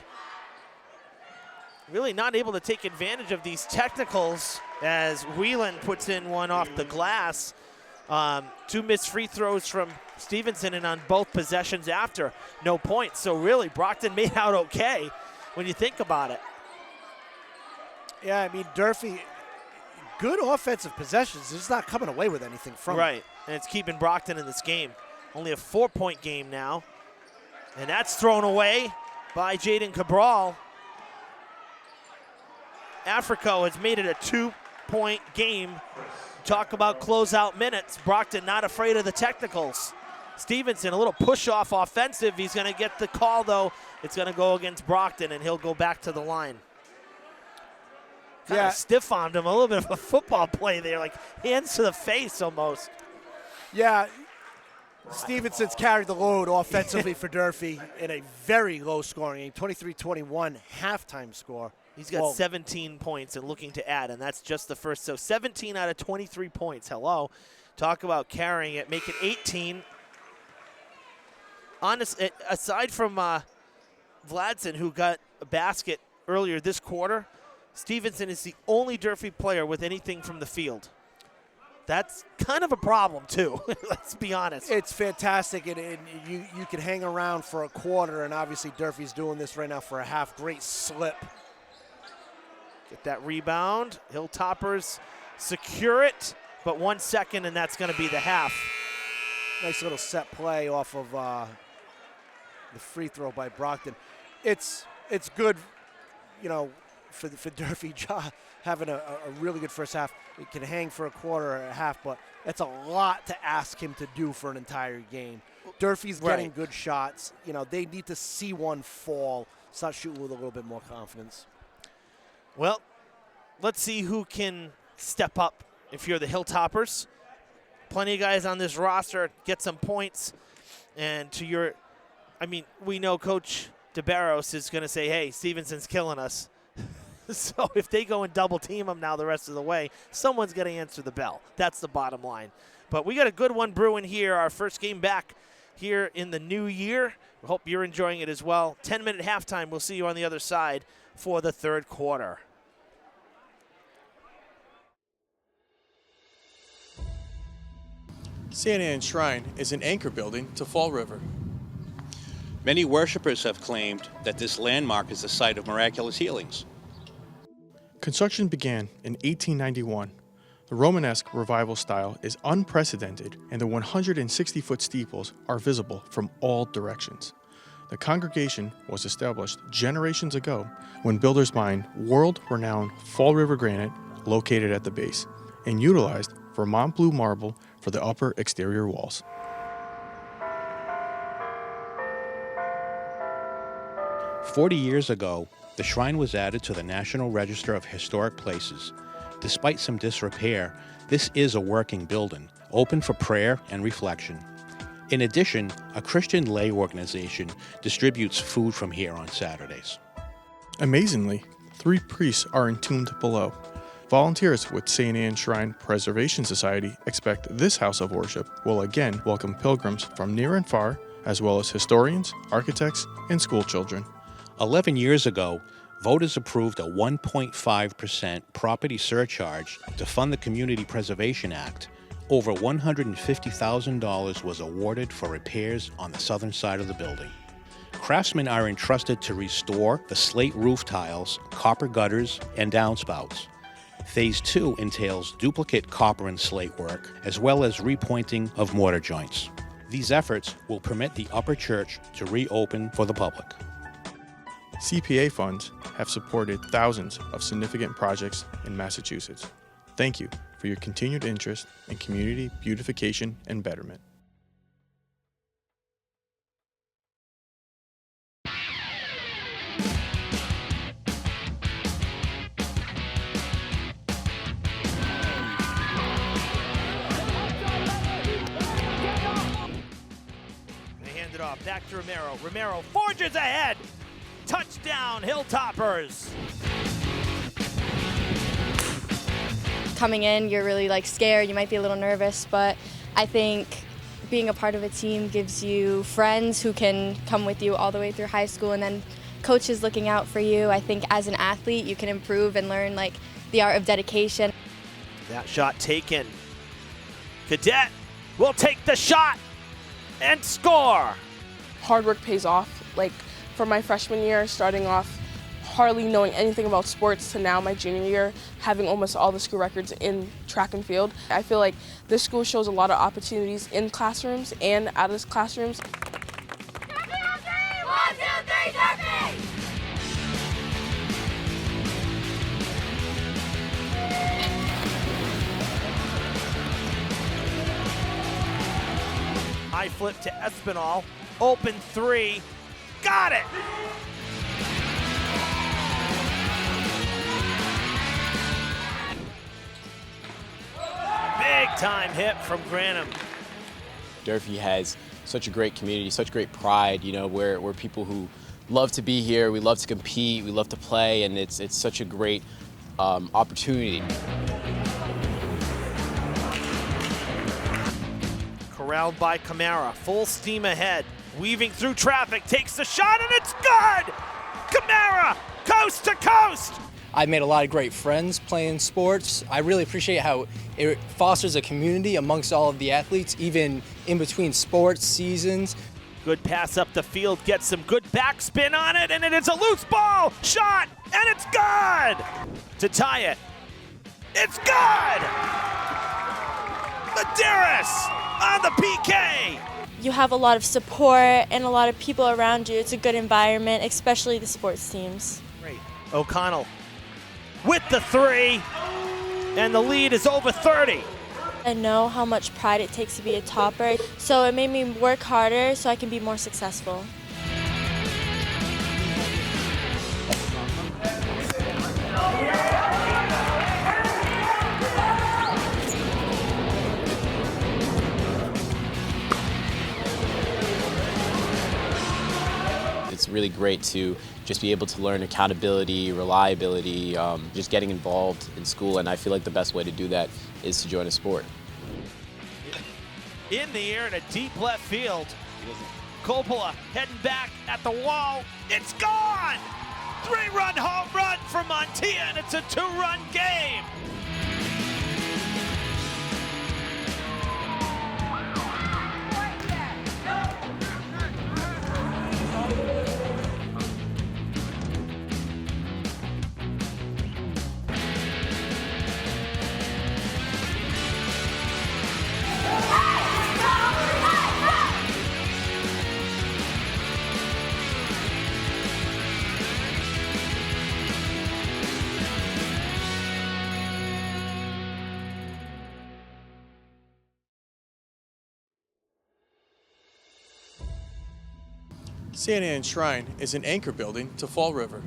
really not able to take advantage of these technicals as Whelan puts in one off the glass. 2 missed free throws from Stevenson, and on both possessions after, no points. So really, Brockton made out okay when you think about it. Yeah, I mean, Durfee, good offensive possessions. They're just not coming away with anything from it. Right, and it's keeping Brockton in this game. Only a 4-point game now. And that's thrown away by Jaden Cabral. Africo has made it a 2-point game. Talk about closeout minutes. Brockton not afraid of the technicals. Stevenson, a little push-off offensive. He's going to get the call, though. It's going to go against Brockton, and he'll go back to the line. Kind of stiff-armed him, a little bit of a football play there, like hands to the face almost. Yeah, Stevenson's carried the load offensively for Durfee in a very low-scoring game, 23-21 halftime score. He's got 17 points and looking to add, and that's just the first. So 17 out of 23 points. Hello. Talk about carrying it, make it 18. Aside from Vladson, who got a basket earlier this quarter, Stevenson is the only Durfee player with anything from the field. That's kind of a problem, too. Let's be honest. It's fantastic, and you can hang around for a quarter, and obviously Durfee's doing this right now for a half. Great slip. Get that rebound. Hilltoppers secure it, but 1 second, and that's going to be the half. Nice little set play off of the free throw by Brockton. It's good, for Durfee having a really good first half. It can hang for a quarter or a half, but that's a lot to ask him to do for an entire game. Durfee's getting good shots. They need to see one fall, start shooting with a little bit more confidence. Well, let's see who can step up if you're the Hilltoppers. Plenty of guys on this roster get some points. And we know Coach DeBarros is going to say, hey, Stevenson's killing us. So if they go and double team them now the rest of the way, someone's going to answer the bell. That's the bottom line. But we got a good one brewing here. Our first game back here in the new year. We hope you're enjoying it as well. 10-minute halftime. We'll see you on the other side for the third quarter. St. Anne's Shrine is an anchor building to Fall River. Many worshipers have claimed that this landmark is the site of miraculous healings. Construction began in 1891. The Romanesque revival style is unprecedented, and the 160-foot steeples are visible from all directions. The congregation was established generations ago when builders mined world-renowned Fall River granite located at the base and utilized Vermont blue marble for the upper exterior walls. "40 years ago, the shrine was added to the National Register of Historic Places. Despite some disrepair, this is a working building, open for prayer and reflection. In addition, a Christian lay organization distributes food from here on Saturdays." Amazingly, 3 priests are entombed below. Volunteers with St. Anne's Shrine Preservation Society expect this house of worship will again welcome pilgrims from near and far, as well as historians, architects, and school children. 11 years ago, voters approved a 1.5% property surcharge to fund the Community Preservation Act. Over $150,000 was awarded for repairs on the southern side of the building. Craftsmen are entrusted to restore the slate roof tiles, copper gutters, and downspouts. Phase 2 entails duplicate copper and slate work, as well as repointing of mortar joints. These efforts will permit the upper church to reopen for the public. CPA funds have supported thousands of significant projects in Massachusetts. Thank you for your continued interest in community beautification and betterment. They hand it off back to Romero. Romero forges ahead. Touchdown, Hilltoppers. Coming in, you're really scared, you might be a little nervous, but I think being a part of a team gives you friends who can come with you all the way through high school, and then coaches looking out for you. I think as an athlete, you can improve and learn the art of dedication. That shot taken. Cadet will take the shot and score. Hard work pays off. For my freshman year, starting off hardly knowing anything about sports to now my junior year, having almost all the school records in track and field. I feel like this school shows a lot of opportunities in classrooms and out of classrooms. Durfee on 3! 1, 2, 3, Durfee! High flip to Espinal. Open 3. Got it! Big time hit from Granham. Durfee has such a great community, such great pride. We're people who love to be here, we love to compete, we love to play, and it's such a great opportunity. Corralled by Camara, full steam ahead. Weaving through traffic, takes the shot, and it's good! Camara, coast to coast! I've made a lot of great friends playing sports. I really appreciate how it fosters a community amongst all of the athletes, even in between sports seasons. Good pass up the field, gets some good backspin on it, and it is a loose ball! Shot, and it's good! To tie it. It's good! Medeiros on the PK! You have a lot of support and a lot of people around you. It's a good environment, especially the sports teams. Great. O'Connell with the 3, and the lead is over 30. I know how much pride it takes to be a topper, so it made me work harder so I can be more successful. It's really great to just be able to learn accountability, reliability, just getting involved in school. And I feel like the best way to do that is to join a sport. In the air in a deep left field. Coppola heading back at the wall. It's gone! 3-run home run for Montilla, and it's a 2-run game. St. Anne's Shrine is an anchor building to Fall River.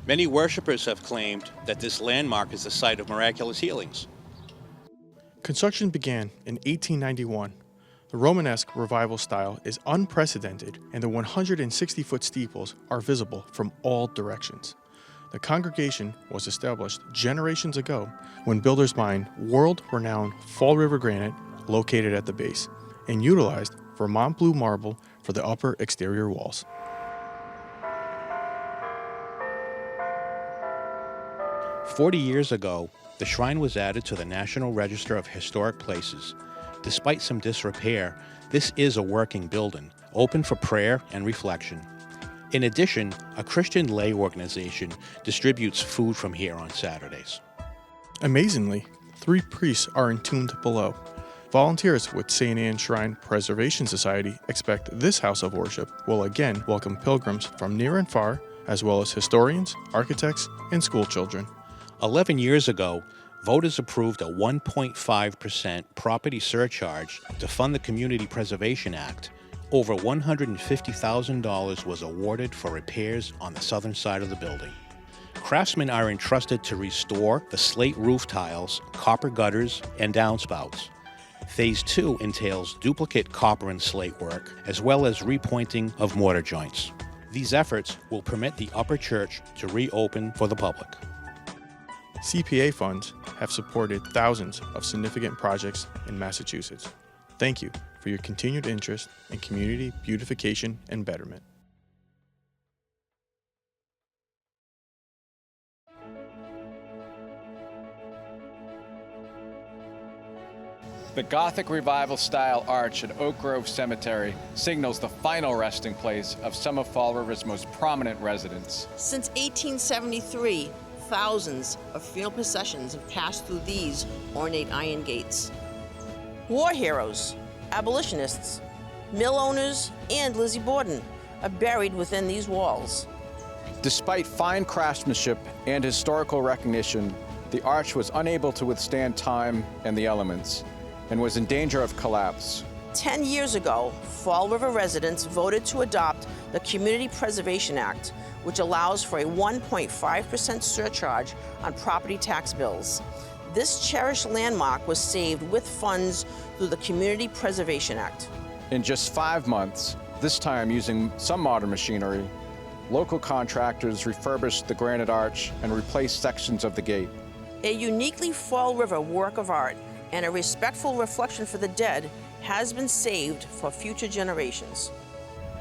Many worshipers have claimed that this landmark is the site of miraculous healings. Construction began in 1891. The Romanesque revival style is unprecedented, and the 160-foot steeples are visible from all directions. The congregation was established generations ago when builders mined world-renowned Fall River granite located at the base and utilized Vermont blue marble for the upper exterior walls. "40 years ago, the shrine was added to the National Register of Historic Places. Despite some disrepair, this is a working building, open for prayer and reflection. In addition, a Christian lay organization distributes food from here on Saturdays." Amazingly, 3 priests are entombed below. Volunteers with St. Anne's Shrine Preservation Society expect this house of worship will again welcome pilgrims from near and far, as well as historians, architects, and school children. 11 years ago, voters approved a 1.5% property surcharge to fund the Community Preservation Act. Over $150,000 was awarded for repairs on the southern side of the building. Craftsmen are entrusted to restore the slate roof tiles, copper gutters, and downspouts. Phase 2 entails duplicate copper and slate work, as well as repointing of mortar joints. These efforts will permit the upper church to reopen for the public. CPA funds have supported thousands of significant projects in Massachusetts. Thank you for your continued interest in community beautification and betterment. The Gothic Revival style arch at Oak Grove Cemetery signals the final resting place of some of Fall River's most prominent residents. Since 1873, thousands of funeral processions have passed through these ornate iron gates. War heroes, abolitionists, mill owners, and Lizzie Borden are buried within these walls. Despite fine craftsmanship and historical recognition, the arch was unable to withstand time and the elements, and was in danger of collapse. 10 years ago, Fall River residents voted to adopt the Community Preservation Act, which allows for a 1.5% surcharge on property tax bills. This cherished landmark was saved with funds through the Community Preservation Act. In just 5 months, this time using some modern machinery, local contractors refurbished the granite arch and replaced sections of the gate. A uniquely Fall River work of art and a respectful reflection for the dead has been saved for future generations.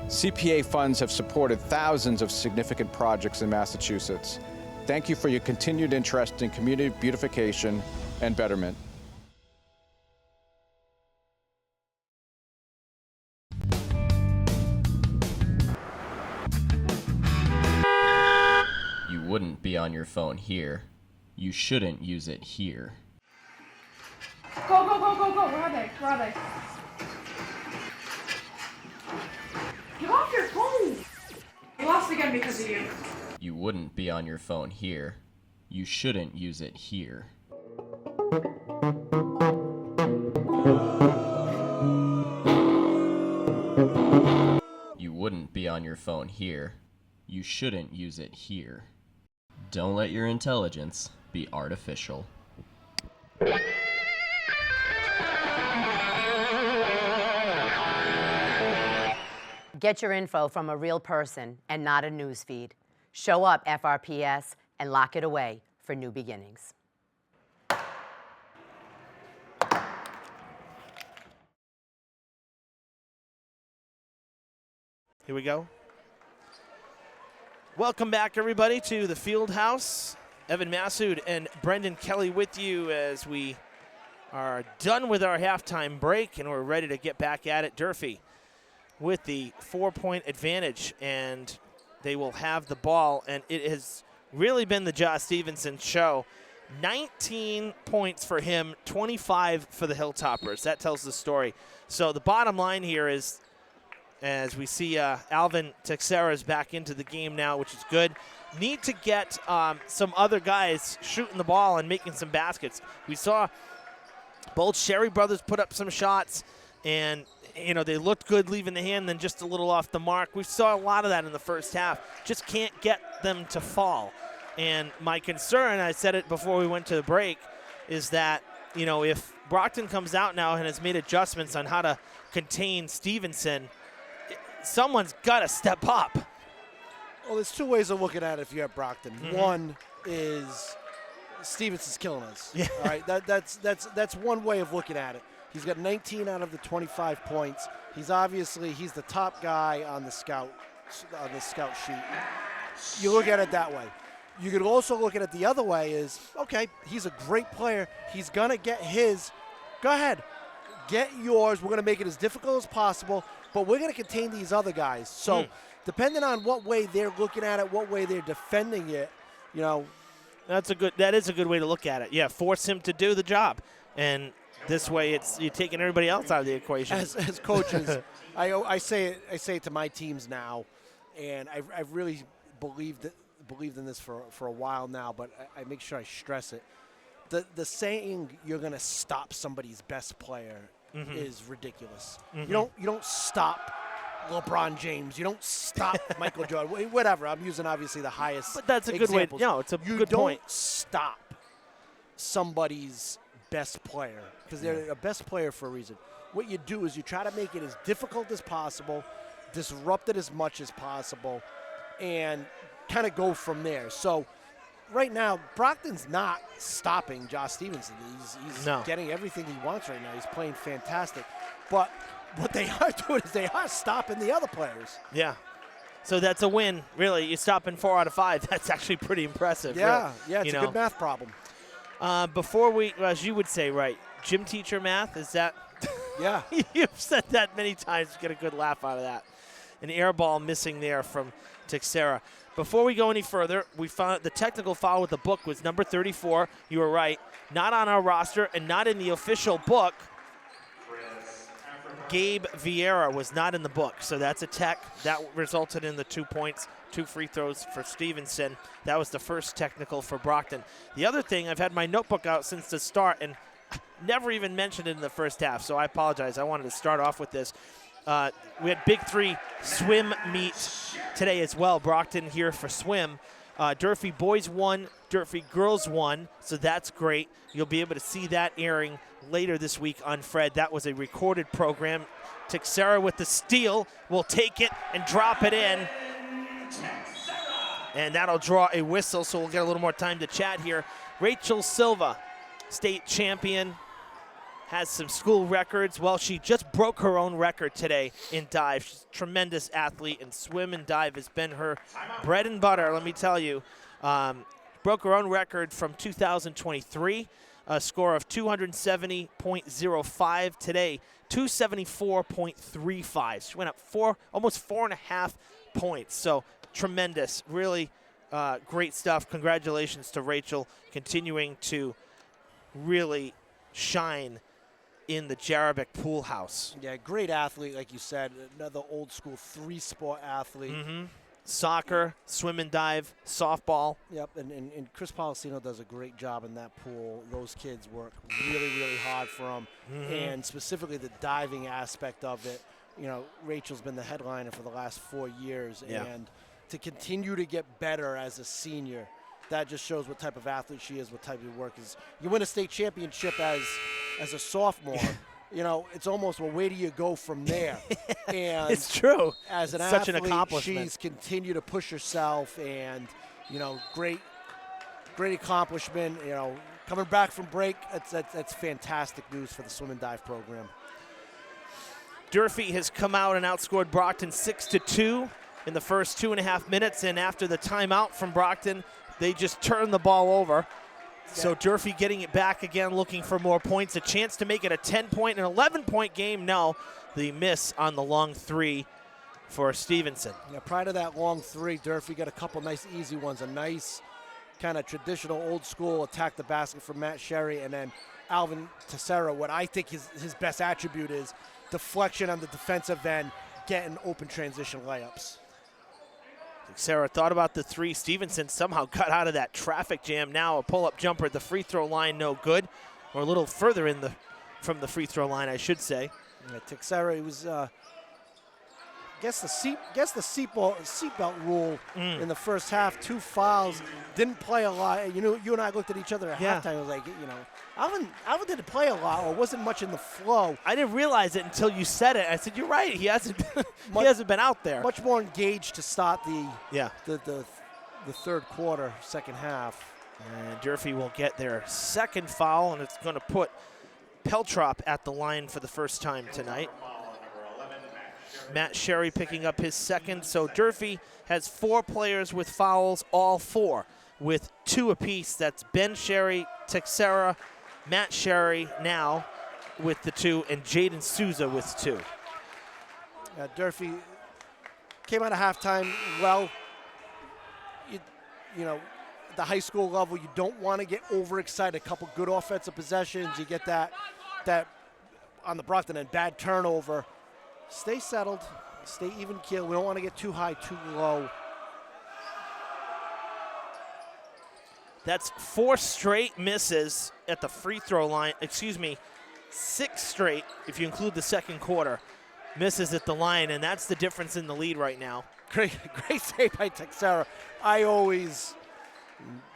CPA funds have supported thousands of significant projects in Massachusetts. Thank you for your continued interest in community beautification and betterment. You wouldn't be on your phone here. You shouldn't use it here. Go, go, go, go, go. Where are they? Where are they? Get off your phone! I lost again because of you. You wouldn't be on your phone here. You shouldn't use it here. You wouldn't be on your phone here. You shouldn't use it here. Don't let your intelligence be artificial. Get your info from a real person and not a news feed. Show up, FRPS, and lock it away for new beginnings. Here we go. Welcome back, everybody, to the Field House. Evan Massoud and Brendan Kelly with you as we are done with our halftime break and we're ready to get back at it. Durfee with the 4-point advantage, and they will have the ball, and it has really been the Josh Stevenson show. 19 points for him, 25 for the Hilltoppers. That tells the story. So the bottom line here is, as we see Alvin Texera is back into the game now, which is good. Need to get some other guys shooting the ball and making some baskets. We saw both Sherry brothers put up some shots, and they looked good leaving the hand, then just a little off the mark. We saw a lot of that in the first half. Just can't get them to fall. And my concern, I said it before we went to the break, is that, if Brockton comes out now and has made adjustments on how to contain Stevenson, someone's got to step up. Well, there's two ways of looking at it if you have Brockton. One is Stevenson's killing us. Yeah. All right, that's one way of looking at it. He's got 19 out of the 25 points. He's the top guy on the scout sheet. You look at it that way. You could also look at it the other way is, okay, he's a great player. He's going to get his. Go ahead. Get yours. We're going to make it as difficult as possible, but we're going to contain these other guys. So depending on what way they're looking at it, what way they're defending it, that is a good way to look at it. Yeah, force him to do the job. And this way you're taking everybody else out of the equation. As coaches, I say it to my teams now, and I've really believed in this for a while now, but I make sure I stress it. The saying you're going to stop somebody's best player is ridiculous. You don't stop LeBron James. You don't stop Michael Jordan. Whatever. I'm using obviously the highest. But that's a good way. No, it's a good point. You don't stop somebody's best player because they're a best player for a reason. What you do is you try to make it as difficult as possible, disrupt it as much as possible, and kind of go from there. So right now, Brockton's not stopping Josh Stevenson. He's getting everything he wants right now. He's playing fantastic. But what they are doing is they are stopping the other players. Yeah. So that's a win, really. You're stopping 4 out of 5. That's actually pretty impressive. Yeah, really. Yeah, it's a good math problem. Before we, as you would say, right, gym teacher math, is that? Yeah. You've said that many times. Get a good laugh out of that. An air ball missing there from Texera. Before we go any further, we found the technical foul with the book was number 34. You were right. Not on our roster and not in the official book. Gabe Vieira was not in the book, so that's a tech. That resulted in the 2 points, 2 free throws for Stevenson. That was the first technical for Brockton. The other thing, I've had my notebook out since the start and never even mentioned it in the first half, so I apologize. I wanted to start off with this. We had Big 3 swim meet today as well. Brockton here for swim. Durfee boys won, Durfee girls won, so that's great. You'll be able to see that airing later this week on Fred. That was a recorded program. Texera with the steal will take it and drop it in. And that'll draw a whistle, so we'll get a little more time to chat here. Rachel Silva, state champion, has some school records. Well, she just broke her own record today in dive. She's a tremendous athlete, and swim and dive has been her bread and butter, let me tell you. Broke her own record from 2023, a score of 270.05. Today, 274.35. She went up almost 4.5 points. So tremendous, really great stuff. Congratulations to Rachel, continuing to really shine in the Jarabic pool house. Yeah, great athlete, like you said. Another old school 3-sport athlete. Soccer, swim and dive, softball. Yep, and Chris Policino does a great job in that pool. Those kids work really, really hard for them. And specifically the diving aspect of it. Rachel's been the headliner for the last 4 years. Yeah. And to continue to get better as a senior, that just shows what type of athlete she is, what type of work is. You win a state championship as a sophomore, you know, it's almost, well, where do you go from there? And it's true. As an it's such athlete, an accomplishment. she's continued to push herself, and, you know, great accomplishment. You know, coming back from break, that's fantastic news for the swim and dive program. Durfee has come out and outscored Brockton 6-2 in the first 2.5 minutes, and after the timeout from Brockton, they just turned the ball over. So Durfee getting it back again, looking for more points. A chance to make it a 10-point and 11-point game. No, the miss on the long three for Stevenson. Yeah, prior to that long three, Durfee got a couple nice easy ones. A nice kind of traditional old school attack the basket from Matt Sherry, and then Alvin Teixeira, what I think his best attribute is deflection on the defensive end, getting open transition layups. Sarah thought about the three. Stevenson somehow got out of that traffic jam. Now a pull-up jumper at the free throw line, no good. Or a little further from the free throw line, I should say. Yeah, Teixeira, he was, guess the seatbelt rule in the first half. 2 fouls, didn't play a lot. You and I looked at each other at halftime. I was like, you know, Alvin didn't play a lot, or wasn't much in the flow. I didn't realize it until you said it. I said, you're right. He hasn't been out there. Much more engaged to start the third quarter, second half. And Durfee will get their second foul, and it's going to put Peltrop at the line for the first time tonight. Matt Sherry picking up his second. So Durfee has 4 players with fouls, all 4 with 2 apiece. That's Ben Sherry, Teixeira, Matt Sherry now with the 2, and Jaden Souza with 2. Durfee came out of halftime well. You know, at the high school level, you don't want to get overexcited. A couple good offensive possessions. You get that on the Brockton end, bad turnover. Stay settled, stay even keel. We don't want to get too high, too low. That's 4 straight misses at the free throw line. 6 straight, if you include the second quarter, misses at the line, and that's the difference in the lead right now. Great save by Teixeira. I always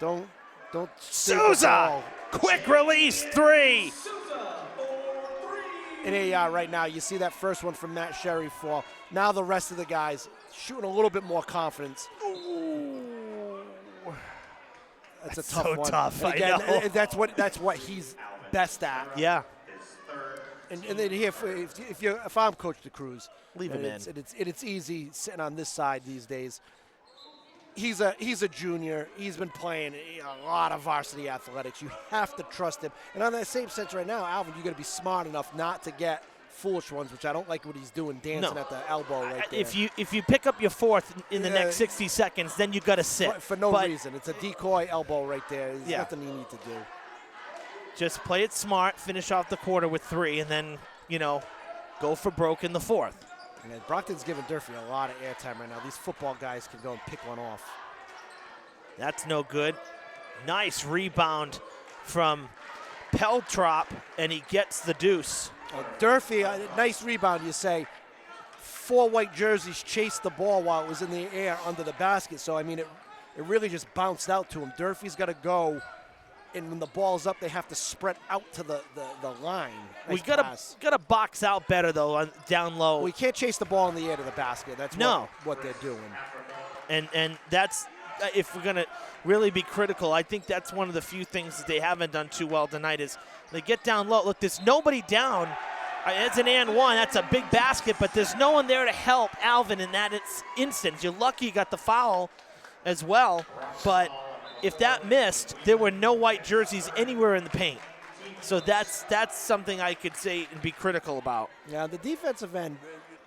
don't. Souza, quick release 3. In AR right now, you see that first one from Matt Sherry fall. Now the rest of the guys shooting a little bit more confidence. That's a tough so one. Tough. And again, I know. That's what he's best at. Yeah. And then here, if I'm Coach DeCruz, leave him in. It's easy sitting on this side these days. He's a junior. He's been playing a lot of varsity athletics. You have to trust him. And on that same sense right now, Alvin, you got to be smart enough not to get foolish ones, which I don't like what he's doing, dancing at the elbow right there. If you pick up your 4th in the next 60 seconds, then you got to sit. For no reason. It's a decoy elbow right there. There's nothing you need to do. Just play it smart, finish off the quarter with 3, and then, go for broke in the 4th. And Brockton's giving Durfee a lot of airtime right now. These football guys can go and pick one off. That's no good. Nice rebound from Peltrop, and he gets the deuce. Durfee, nice rebound, you say. 4 white jerseys chased the ball while it was in the air under the basket. So, I mean, it really just bounced out to him. Durfee's got to go, and when the ball's up, they have to spread out to the line. Nice We gotta box out better though down low. We can't chase the ball in the air to the basket. That's what they're doing. And that's if we're gonna really be critical. I think that's one of the few things that they haven't done too well tonight is they get down low. Look, there's nobody down. It's an and one. That's a big basket, but there's no one there to help Alvin in that instance. You're lucky you got the foul as well, but if that missed, there were no white jerseys anywhere in the paint. So that's something I could say and be critical about. Yeah, the defensive end,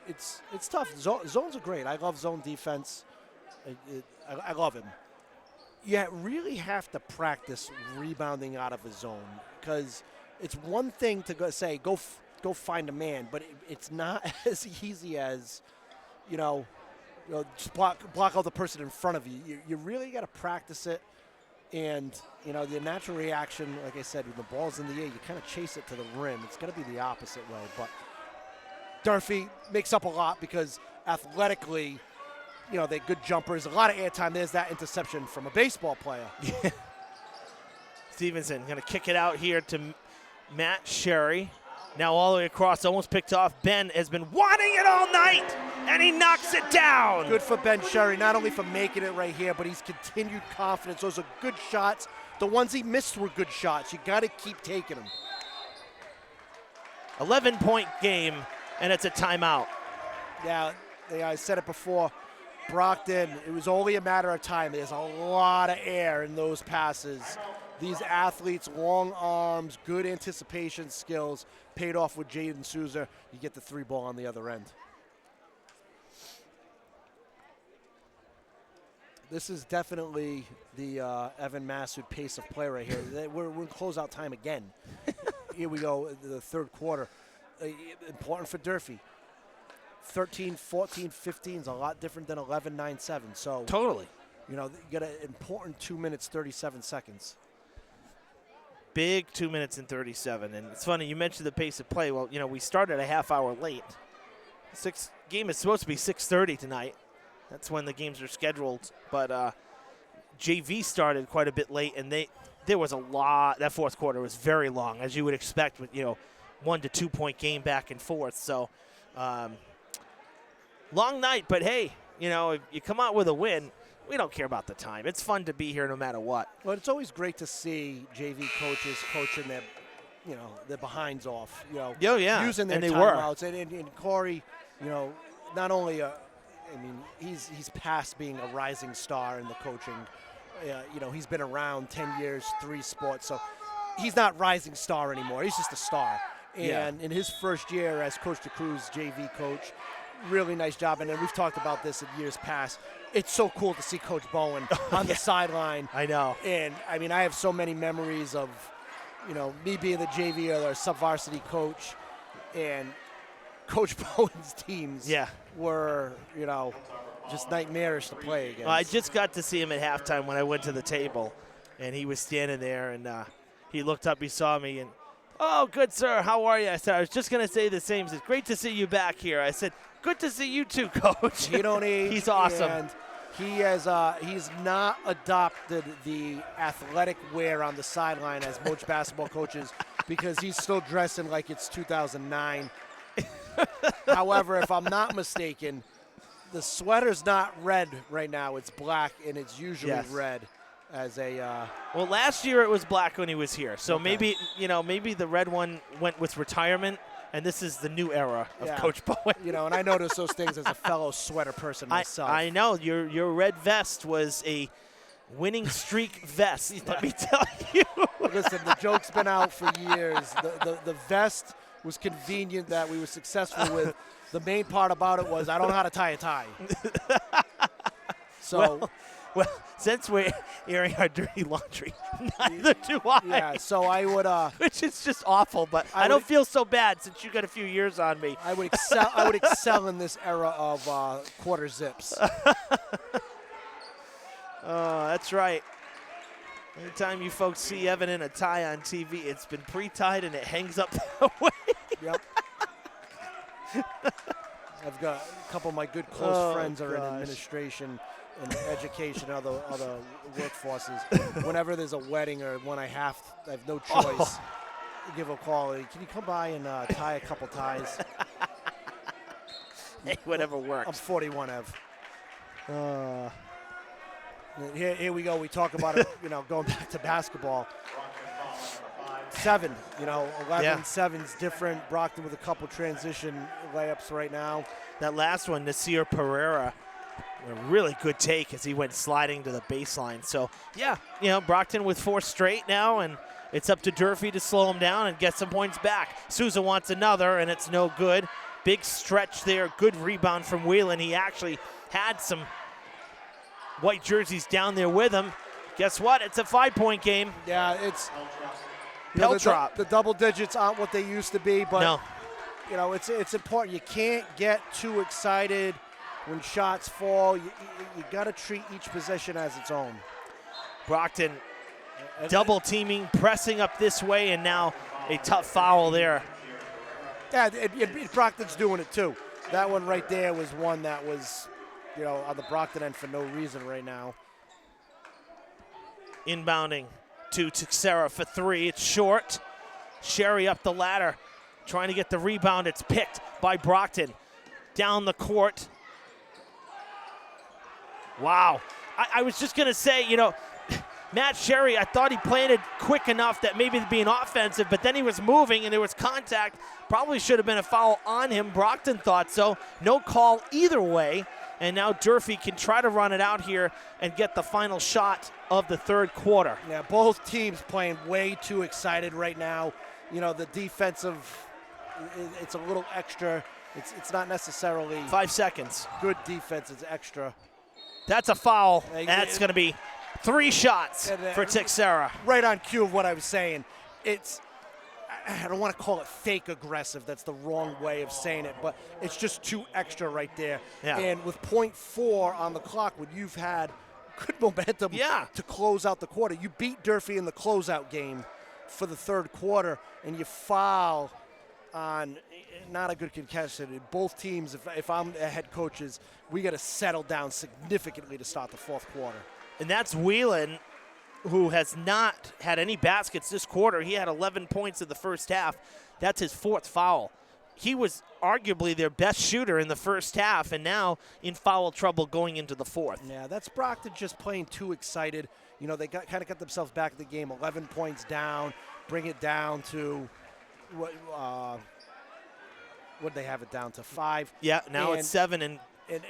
it's tough. Zones are great. I love zone defense. I love him. You really have to practice rebounding out of a zone because it's one thing to go find a man, but it's not as easy as, just block out the person in front of you. You really got to practice it. And, the natural reaction, like I said, when the ball's in the air, you kind of chase it to the rim. It's going to be the opposite way. But Durfee makes up a lot because athletically, they're good jumpers. A lot of airtime. There's that interception from a baseball player. Stevenson going to kick it out here to Matt Sherry. Now all the way across, almost picked off. Ben has been wanting it all night, and he knocks it down. Good for Ben Sherry, not only for making it right here, but he's continued confidence. Those are good shots. The ones he missed were good shots. You got to keep taking them. 11-point game, and it's a timeout. Yeah, I said it before. Brockton, it was only a matter of time. There's a lot of air in those passes. These athletes, long arms, good anticipation skills, paid off with Jaden Souza. You get the 3 ball on the other end. This is definitely the Evan Massoud pace of play right here. We're in closeout time again. Here we go, the third quarter. Important for Durfee. 13, 14, 15 is a lot different than 11, 9, 7. So totally. You know, you got an important 2 minutes, 37 seconds. Big 2 minutes and 37. And it's funny, you mentioned the pace of play. Well, you know, we started a half hour late. Game is supposed to be 6:30 tonight. That's when the games are scheduled. But JV started quite a bit late, and there was a lot. That fourth quarter was very long, as you would expect with, 1 to 2 point game back and forth. So long night, but hey, if you come out with a win, we don't care about the time. It's fun to be here no matter what. Well, it's always great to see JV coaches coaching their behinds off. Oh, yeah. Using their and they timeouts. And Corey, not only he's past being a rising star in the coaching. He's been around 10 years, 3 sports, so he's not rising star anymore. He's just a star. And in his first year as Coach DeCruz, JV coach, really nice job. And then we've talked about this in years past. It's so cool to see Coach Bowen on the sideline. I know. And, I have so many memories of, me being the JV or sub-varsity coach, and Coach Bowen's teams were, just nightmarish to play against. Well, I just got to see him at halftime when I went to the table, and he was standing there, and he looked up, he saw me, and, "Oh, good, sir. How are you?" I said, "I was just going to say the same." He said, "Great to see you back here." I said, "Good to see you too, Coach." You don't age. He's awesome. And he's not adopted the athletic wear on the sideline as most basketball coaches, because he's still dressing like it's 2009. However, if I'm not mistaken, the sweater's not red right now. It's black, and it's usually red as a well, last year it was black when he was here. So Okay. maybe the red one went with retirement, and this is the new era of Coach Bowen. and I notice those things as a fellow sweater person myself. I know. Your red vest was a winning streak vest, let me tell you. Listen, the joke's been out for years. The vest was convenient that we were successful with. The main part about it was I don't know how to tie a tie. So, well, since we're airing our dirty laundry, neither do I. Yeah, so I would which is just awful, but I don't feel so bad since you got a few years on me. I would excel in this era of quarter zips. Oh, that's right. Anytime you folks see Evan in a tie on TV, it's been pre-tied and it hangs up that way. Yep. I've got a couple of my good close friends are in administration and education and other workforces. Whenever there's a wedding or one I have no choice, give a call. Can you come by and tie a couple ties? Hey, whatever works. I'm 41, Ev. Here we go. We talk about it, going back to basketball. 7, 11, 7's different. Brockton with a couple transition layups right now. That last one, Nasir Pereira, a really good take as he went sliding to the baseline. So, Brockton with 4 straight now, and it's up to Durfee to slow him down and get some points back. Souza wants another, and it's no good. Big stretch there. Good rebound from Whelan. He actually had some white jerseys down there with him. Guess what? It's a 5-point game. Yeah, it's Peltrop. The double digits aren't what they used to be, but no. It's important. You can't get too excited when shots fall. You got to treat each possession as its own. Brockton double teaming, pressing up this way, and now a tough foul there. Yeah, Brockton's doing it too. That one right there was one that was, on the Brockton end for no reason right now. Inbounding to Texera for 3. It's short. Sherry up the ladder. trying to get the rebound. It's picked by Brockton. Down the court. Wow. I was just going to say, you know, Matt Sherry, I thought he planted quick enough that maybe being offensive, but then he was moving and there was contact. Probably should have been a foul on him. Brockton thought so. No call either way. And now Durfee can try to run it out here and get the final shot of the third quarter. Yeah, both teams playing way too excited right now. You know, the defensive, it's a little extra. It's not necessarily 5 seconds. Good defense, it's extra. That's a foul. That's going to be 3 shots for Texera. Right on cue of what I was saying. I don't want to call it fake aggressive. That's the wrong way of saying it, but it's just too extra right there. Yeah. And with .4 on the clock, when you've had good momentum to close out the quarter, you beat Durfee in the closeout game for the third quarter, and you foul on not a good concussion. Both teams, if I'm a head coaches, we got to settle down significantly to start the fourth quarter. And that's Whelan, who has not had any baskets this quarter. He had 11 points in the first half. That's his 4th foul. He was arguably their best shooter in the first half, and now in foul trouble going into the 4th. Yeah, that's Brockton just playing too excited. You know, they kind of got themselves back in the game, 11 points down, bring it down to what would they have it down to 5? Yeah, now it's 7, and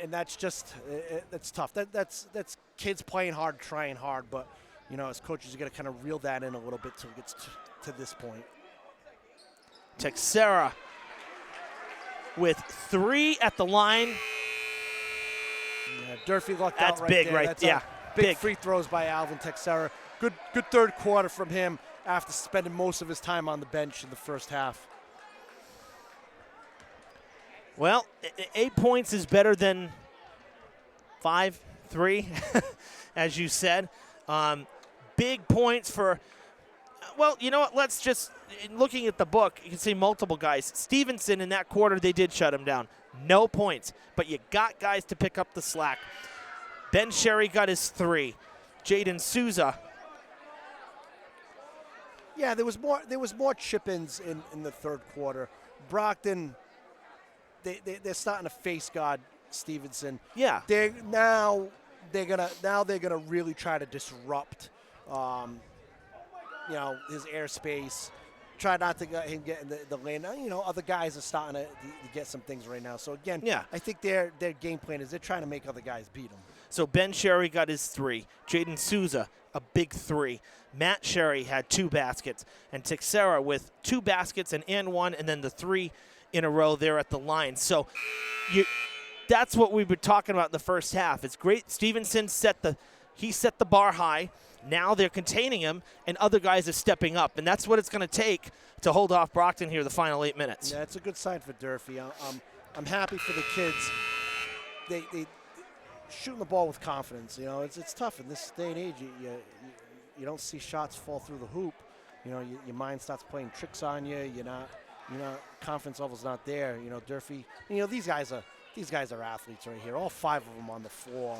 that's just that's tough. That's kids playing hard, trying hard, but you know, as coaches, you got to kind of reel that in a little bit till it gets to this point. Texera with 3 at the line. Yeah, Durfee lucked That's out right big, there. right? That's Yeah, big free throws by Alvin Texera. Good third quarter from him after spending most of his time on the bench in the first half. Well, 8 points is better than 5, 3, as you said. Big points for, well, you know what, let's just, looking at the book, you can see multiple guys. Stevenson in that quarter, they did shut him down. No points, but you got guys to pick up the slack. Ben Sherry got his 3. Jaden Souza. Yeah, there was more chip-ins in the third quarter. Brockton, they're starting to face guard Stevenson. Yeah. They're gonna really try to disrupt, you know, his airspace. Try not to get him getting the lane. You know, other guys are starting to get some things right now. So again, I think their game plan is they're trying to make other guys beat them. So Ben Sherry got his 3. Jaden Souza, a big 3. Matt Sherry had 2 baskets. And Texera with 2 baskets and 1, and then the 3 in a row there at the line. So that's what we were talking about in the first half. It's great. Stevenson set the bar high. Now they're containing him, and other guys are stepping up. And that's what it's going to take to hold off Brockton here the final 8 minutes. Yeah, it's a good sign for Durfee. I'm happy for the kids. They shooting the ball with confidence. You know, it's tough in this day and age. You don't see shots fall through the hoop. You know, your mind starts playing tricks on you. Confidence level's not there. You know, Durfee. You know, these guys are athletes right here. All 5 of them on the floor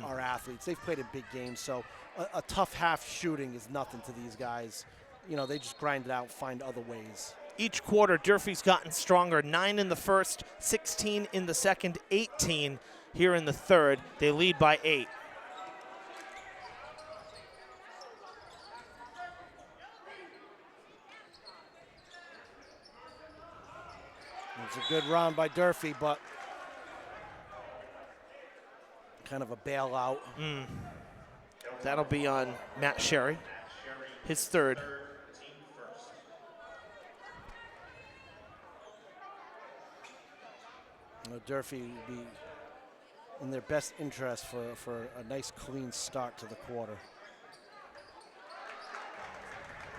are athletes. They've played in big games, so a tough half shooting is nothing to these guys. You know, they just grind it out, find other ways. Each quarter, Durfee's gotten stronger. 9 in the first, 16 in the second, 18 here in the third. They lead by 8. It's a good run by Durfee, but kind of a bailout. That'll be on Matt Sherry, his 3rd. Durfee would be in their best interest for a nice clean start to the quarter.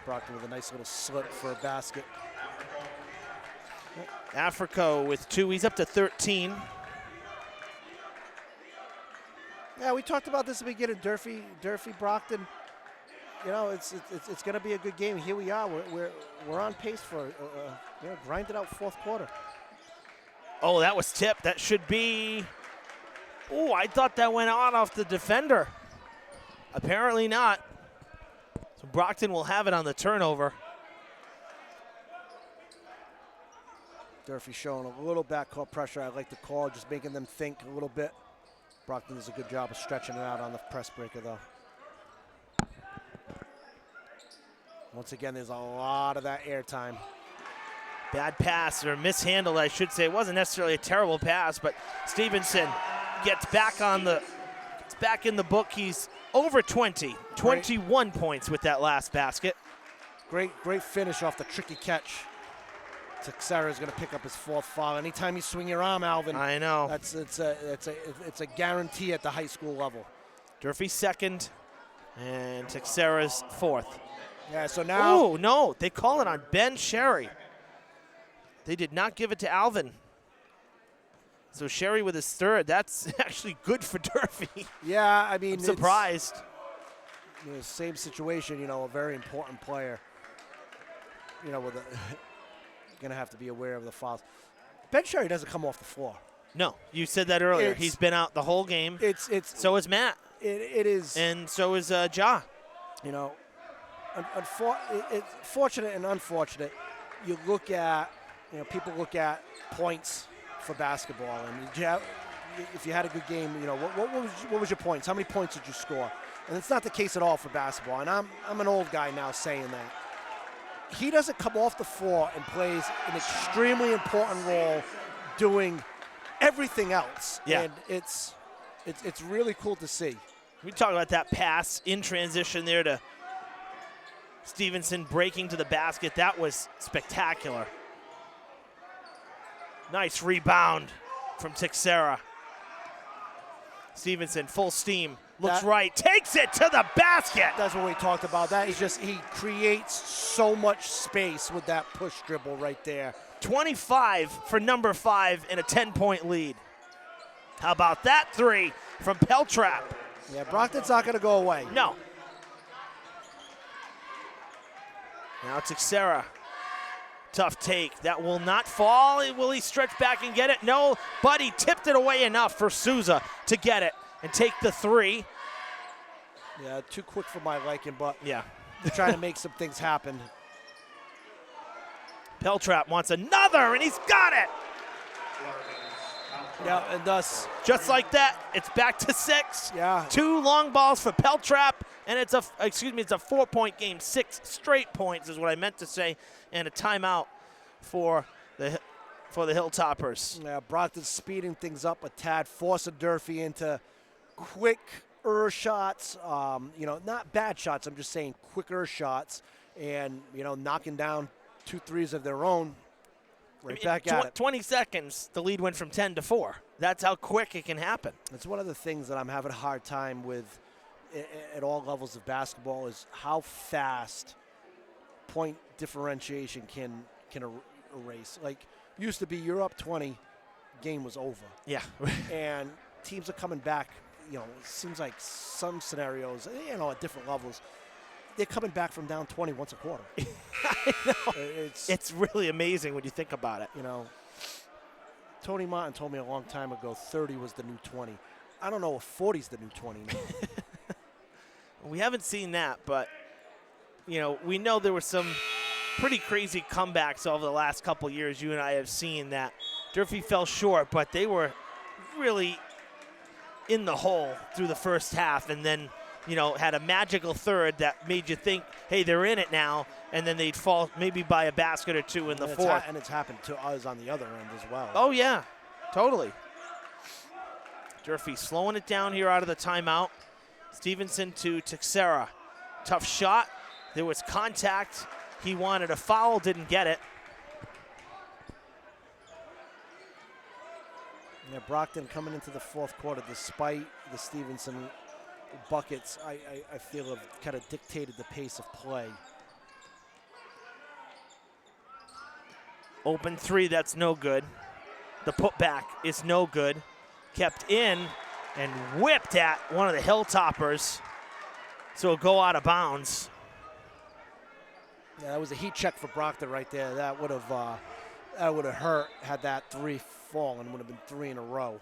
Brockton with a nice little slip for a basket. Africo with 2. He's up to 13. Yeah, we talked about this at the beginning. Durfee, Brockton. You know, it's going to be a good game. Here we are. We're on pace for grind it out fourth quarter. Oh, that was tipped. That should be. Oh, I thought that went on off the defender. Apparently not. So Brockton will have it on the turnover. Durfee showing a little backcourt pressure. I like the call, just making them think a little bit. Brockton does a good job of stretching it out on the press breaker, though. Once again, there's a lot of that air time. Bad pass, or mishandled, I should say. It wasn't necessarily a terrible pass, but Stevenson gets back in the book. He's over 20, 21 points with that last basket. Great finish off the tricky catch. Teixeira is going to pick up his 4th foul. Anytime you swing your arm, Alvin, I know. it's a guarantee at the high school level. Durfee 2nd, and Teixeira's 4th. Yeah, so now. Oh, no, they call it on Ben Sherry. They did not give it to Alvin. So Sherry with his 3rd. That's actually good for Durfee. Yeah, I mean, I'm surprised. Same situation, a very important player. With going to have to be aware of the fouls. Ben Sherry doesn't come off the floor. No, you said that earlier. He's been out the whole game. So is Matt. It is. And so is Ja. It's fortunate and unfortunate. You look at, people look at points for basketball, and if you had a good game, what was your points? How many points did you score? And it's not the case at all for basketball. And I'm an old guy now saying that. He doesn't come off the floor and plays an extremely important role doing everything else. Yeah. And it's really cool to see. We talk about that pass in transition there to Stevenson breaking to the basket. That was spectacular. Nice rebound from Teixeira. Stevenson, full steam, looks right, takes it to the basket. That's what we talked about. That is just, he creates so much space with that push dribble right there. 25 for number 5 in a 10-point lead. How about that 3 from Peltrap? Yeah, Brockton's not going to go away. No. Now Teixeira. Tough take. That will not fall. Will he stretch back and get it? No, but he tipped it away enough for Souza to get it and take the 3. Yeah, too quick for my liking, but yeah, trying to make some things happen. Peltrap wants another, and he's got it. Yeah, and thus, just like that, it's back to 6. Yeah. 2 long balls for Peltrap, and it's a 4-point game. 6 straight points is what I meant to say, and a timeout for the Hilltoppers. Yeah, Brockton speeding things up a tad, forcing Durfee into quicker shots. Not bad shots. I'm just saying quicker shots, and knocking down 2 threes of their own. Right back at it. 20 seconds, the lead went from 10 to 4. That's how quick it can happen. It's one of the things that I'm having a hard time with at all levels of basketball is how fast point differentiation can erase. Like, used to be you're up 20, game was over. Yeah. And teams are coming back, it seems like some scenarios, at different levels, they're coming back from down 20 once a quarter. I know. It's really amazing when you think about it. Tony Martin told me a long time ago 30 was the new 20. I don't know if 40 is the new 20 now. We haven't seen that, but, we know there were some pretty crazy comebacks over the last couple years. You and I have seen that. Durfee fell short, but they were really in the hole through the first half, and then had a magical third that made you think, hey, they're in it now, and then they'd fall maybe by a basket or 2 in the 4th. And it's happened to us on the other end as well. Oh, yeah, totally. Durfee slowing it down here out of the timeout. Stevenson to Teixeira. Tough shot. There was contact. He wanted a foul, didn't get it. Yeah, Brockton coming into the 4th quarter, despite the Stevenson buckets, I feel have kind of dictated the pace of play. Open 3, that's no good. The putback is no good. Kept in and whipped at one of the Hilltoppers. So it'll go out of bounds. Yeah, that was a heat check for Brockton right there. That would have hurt had that 3 fallen. Would have been 3 in a row.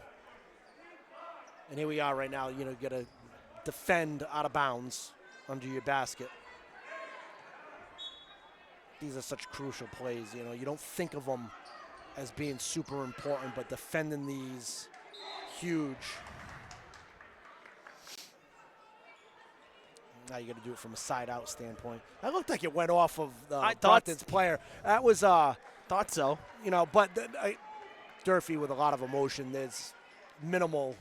And here we are right now. You got to defend out of bounds under your basket. These are such crucial plays. You don't think of them as being super important, but defending these, huge. Now you got to do it from a side-out standpoint. That looked like it went off of Brockton's player. That was thought so. You know, but Durfee with a lot of emotion. There's minimal.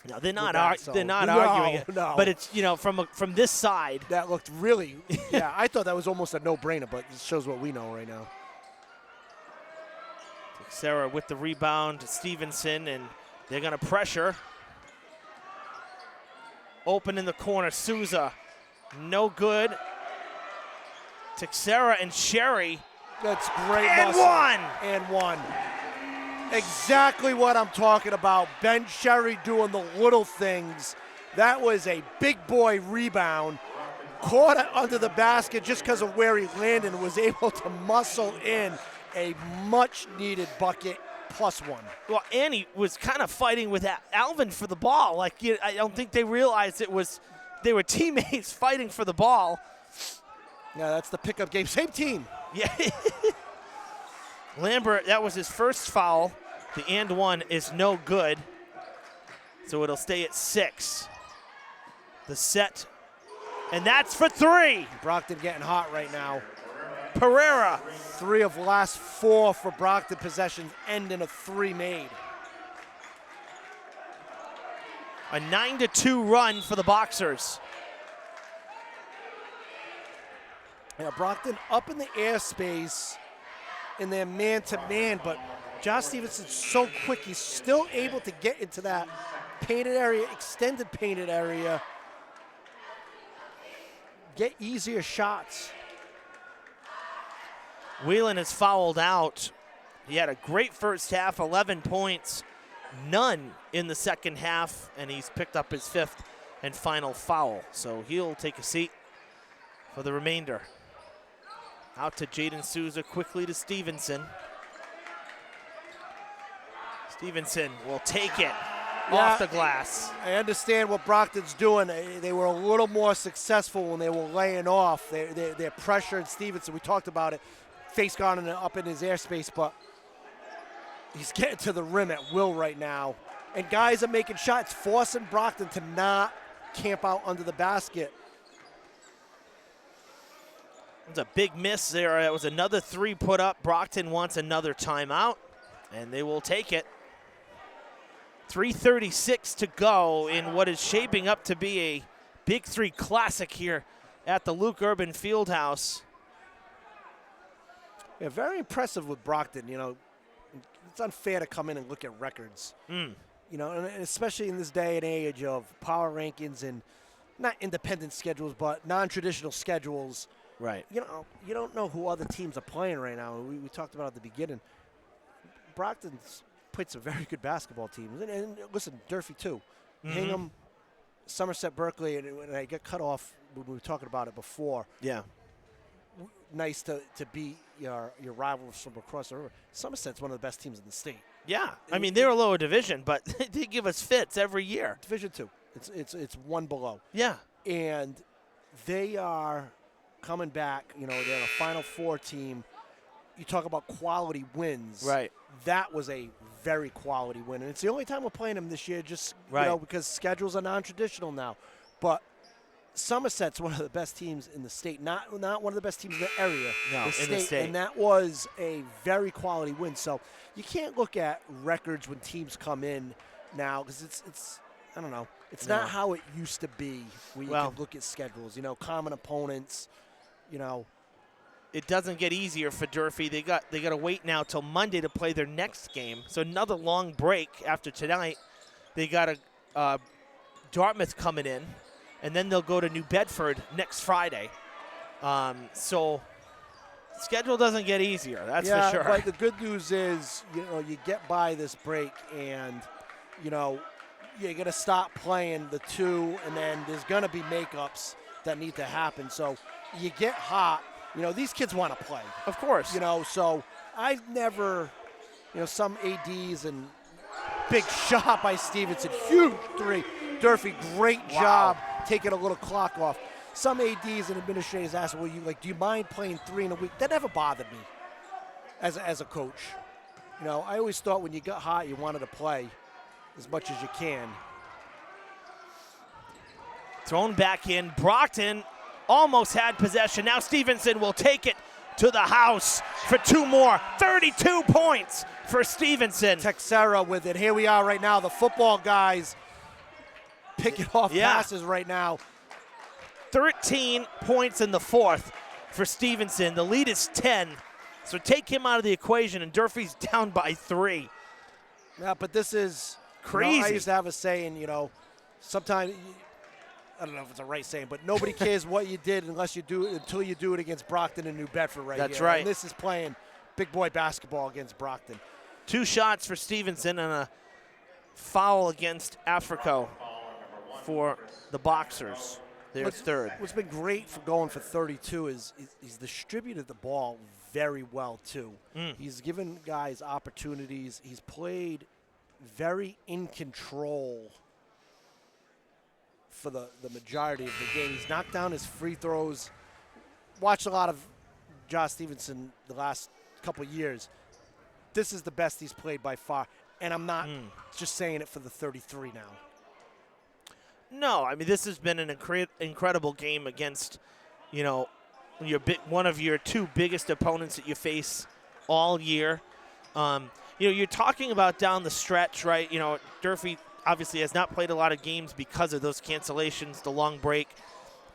No, they're not. They're not arguing it. No. But it's from this side. That looked really. Yeah, I thought that was almost a no-brainer, but it shows what we know right now. Sarah with the rebound, Stevenson, and they're going to pressure. Open in the corner, Souza, no good. Teixeira and Sherry. That's great. And muscle. one. And one. Exactly what I'm talking about. Ben Sherry doing the little things. That was a big boy rebound. Caught it under the basket just because of where he landed and was able to muscle in a much-needed bucket. +1. Well, Annie was kind of fighting with Alvin for the ball. Like, I don't think they realized they were teammates fighting for the ball. Yeah, that's the pickup game. Same team. Yeah. Lambert, that was his first foul. The and one is no good. So it'll stay at 6. The set, and that's for 3. Brockton getting hot right now. Pereira. 3 of the last 4 for Brockton possessions end in a 3 made. A 9-2 run for the Boxers. Yeah, Brockton up in the airspace in their man-to-man, but Josh Stevenson's so quick. He's still able to get into that painted area, extended painted area, get easier shots. Whelan is fouled out. He had a great first half, 11 points, none in the second half, and he's picked up his 5th and final foul. So he'll take a seat for the remainder. Out to Jaden Souza, quickly to Stevenson. Stevenson will take it off the glass. I understand what Brockton's doing. They were a little more successful when they were laying off. They're pressuring Stevenson. We talked about it. Face guarding up in his airspace, but he's getting to the rim at will right now. And guys are making shots, forcing Brockton to not camp out under the basket. It was a big miss there. It was another 3 put up. Brockton wants another timeout, and they will take it. 3:36 to go in what is shaping up to be a Big 3 classic here at the Luke Urban Fieldhouse. Yeah, very impressive with Brockton. You know, it's unfair to come in and look at records. You know, and especially in this day and age of power rankings and not independent schedules, but non-traditional schedules. Right. You know, you don't know who other teams are playing right now. We talked about at the beginning. Brockton's played some very good basketball teams. And listen, Durfee too. Hingham, Somerset, Berkeley, and I get cut off when we were talking about it before. Yeah. Nice to beat your rivals from across the river. Somerset's one of the best teams in the state. Yeah. I mean, they're a lower division, but they give us fits every year. Division 2. It's one below. Yeah. And they are coming back. You know, they're a Final Four team. You talk about quality wins. Right. That was a very quality win. And it's the only time we're playing them this year, just right. You know, because schedules are non-traditional now. But Somerset's one of the best teams in the state. Not one of the best teams in the area. No, in the state. And that was a very quality win. So you can't look at records when teams come in now because it's I don't know. It's not how it used to be where you can look at schedules, you know, common opponents, you know. It doesn't get easier for Durfee. They got to wait now till Monday to play their next game. So another long break after tonight. They got Dartmouth coming in, and then they'll go to New Bedford next Friday. So schedule doesn't get easier, that's for sure. But the good news is, you know, you get by this break and, you know, you're going to stop playing the 2, and then there's going to be makeups that need to happen. So you get hot. You know, these kids want to play. Of course. You know, so I've never, you know, some ADs and big shot by Stevenson. Huge 3. Durfee, great job taking a little clock off. Some ADs and administrators ask, well, do you mind playing 3 in a week? That never bothered me as a coach. You know, I always thought when you got hot, you wanted to play as much as you can. Thrown back in. Brockton almost had possession. Now Stevenson will take it to the house for 2 more. 32 points for Stevenson. Texera with it. Here we are right now. The football guys picking off passes right now. 13 points in the 4th for Stevenson. The lead is 10. So take him out of the equation, and Durfee's down by 3. Yeah, but this is crazy. You know, I used to have a saying, you know, sometimes, I don't know if it's a right saying, but nobody cares what you did until you do it against Brockton and New Bedford right That's here. right. And this is playing big boy basketball against Brockton. 2 shots for Stevenson and a foul against Africo for the Boxers. Their third. What's been great for going for 32 is he's distributed the ball very well, too. He's given guys opportunities. He's played very in control for the majority of the game. He's knocked down his free throws. Watched a lot of Josh Stevenson the last couple years. This is the best he's played by far, and I'm not just saying it for the 33 now. No, I mean, this has been an incredible game against, you know, one of your 2 biggest opponents that you face all year. You know, you're talking about down the stretch, right? You know, Durfee obviously has not played a lot of games because of those cancellations, the long break,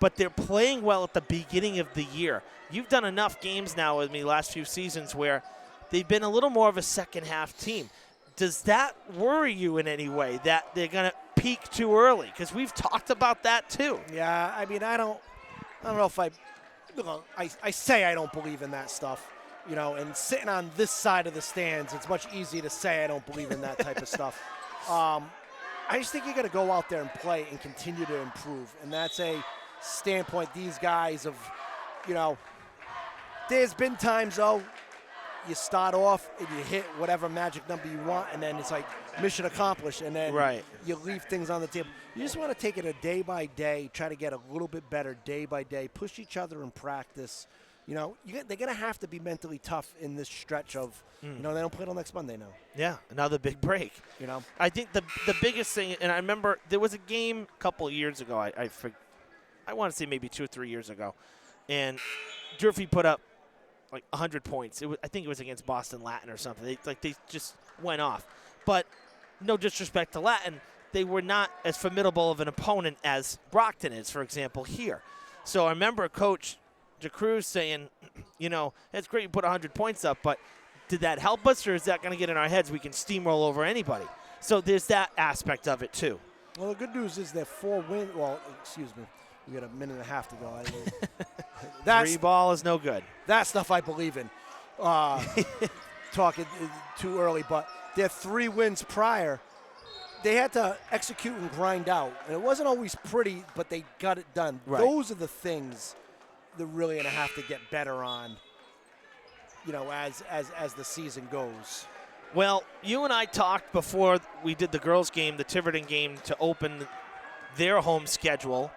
but they're playing well at the beginning of the year. You've done enough games now with me last few seasons where they've been a little more of a second-half team. Does that worry you in any way, that they're going to peak too early? Because we've talked about that too. Yeah, I mean, I don't know if I say I don't believe in that stuff, you know, and sitting on this side of the stands, it's much easier to say I don't believe in that type of stuff. I just think you got to go out there and play and continue to improve, and that's a standpoint these guys have, you know, there's been times, though, you start off and you hit whatever magic number you want, and then it's like mission accomplished, and then you leave things on the table. You just want to take it a day by day, try to get a little bit better day by day, push each other in practice. You know, they're going to have to be mentally tough in this stretch of, you know, they don't play till next Monday now. Yeah, another big break. You know, I think the biggest thing, and I remember there was a game a couple of years ago, I want to say maybe 2 or 3 years ago, and Durfee put up like 100 points. I think it was against Boston Latin or something. They just went off. But no disrespect to Latin, they were not as formidable of an opponent as Brockton is, for example, here. So I remember Coach DeCruz saying, you know, it's great you put 100 points up, but did that help us, or is that going to get in our heads? We can steamroll over anybody. So there's that aspect of it, too. Well, the good news is they're 4 wins. Well, excuse me. We got a minute and a half to go. Free ball is no good. That stuff I believe in. Talking too early, but their 3 wins prior, they had to execute and grind out. And it wasn't always pretty, but they got it done. Right. Those are the things they're really going to have to get better on, you know, as the season goes. Well, you and I talked before we did the girls' game, the Tiverton game, to open their home schedule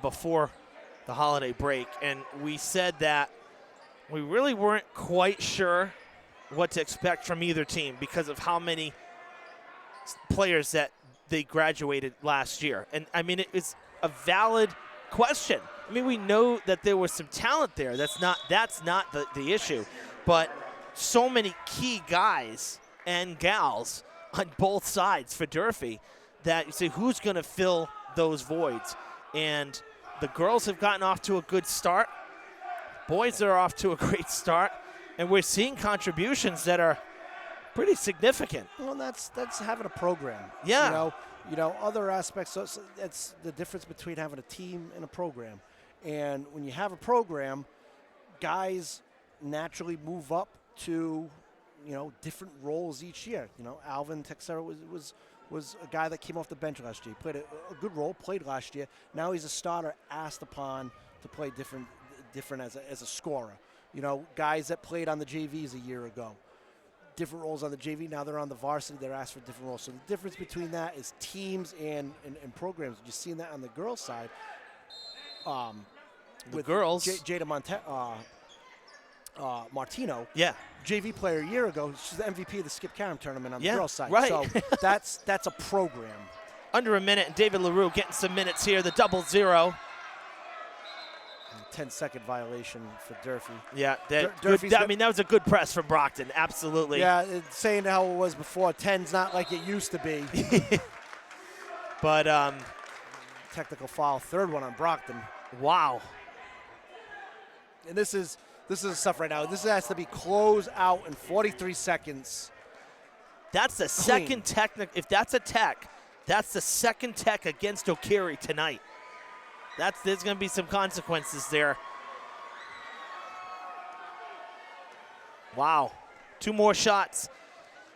before the holiday break, and we said that we really weren't quite sure what to expect from either team because of how many players that they graduated last year. And, I mean, it's a valid question. I mean, we know that there was some talent there. That's not the issue. But so many key guys and gals on both sides for Durfee that you say, who's going to fill those voids? And the girls have gotten off to a good start. Boys are off to a great start. And we're seeing contributions that are pretty significant. Well, that's having a program. Yeah. You know, other aspects. So that's the difference between having a team and a program. And when you have a program, guys naturally move up to, you know, different roles each year. You know, Alvin Texera was a guy that came off the bench last year. He played a good role, played last year. Now he's a starter, asked upon to play different as a scorer. You know, guys that played on the JVs a year ago, different roles on the JV. Now they're on the varsity. They're asked for different roles. So the difference between that is teams and programs. You're seeing that on the girls' side. The girls. Jada Martino. Yeah. JV player a year ago. She's the MVP of the Skip Carom tournament on the Yeah, girls' side. right. So that's a program. Under a minute, and David LaRue getting some minutes here. The 0-0. 10-second violation for Durfee. Yeah, Durfee's I mean, that was a good press from Brockton. Absolutely. Yeah, it's saying how it was before. 10's not like it used to be. But technical foul, third one on Brockton. Wow. And this is stuff right now. This has to be closed out in 43 seconds. That's the second technical. If that's a tech, that's the second tech against O'Carey tonight. There's going to be some consequences there. Wow. 2 more shots.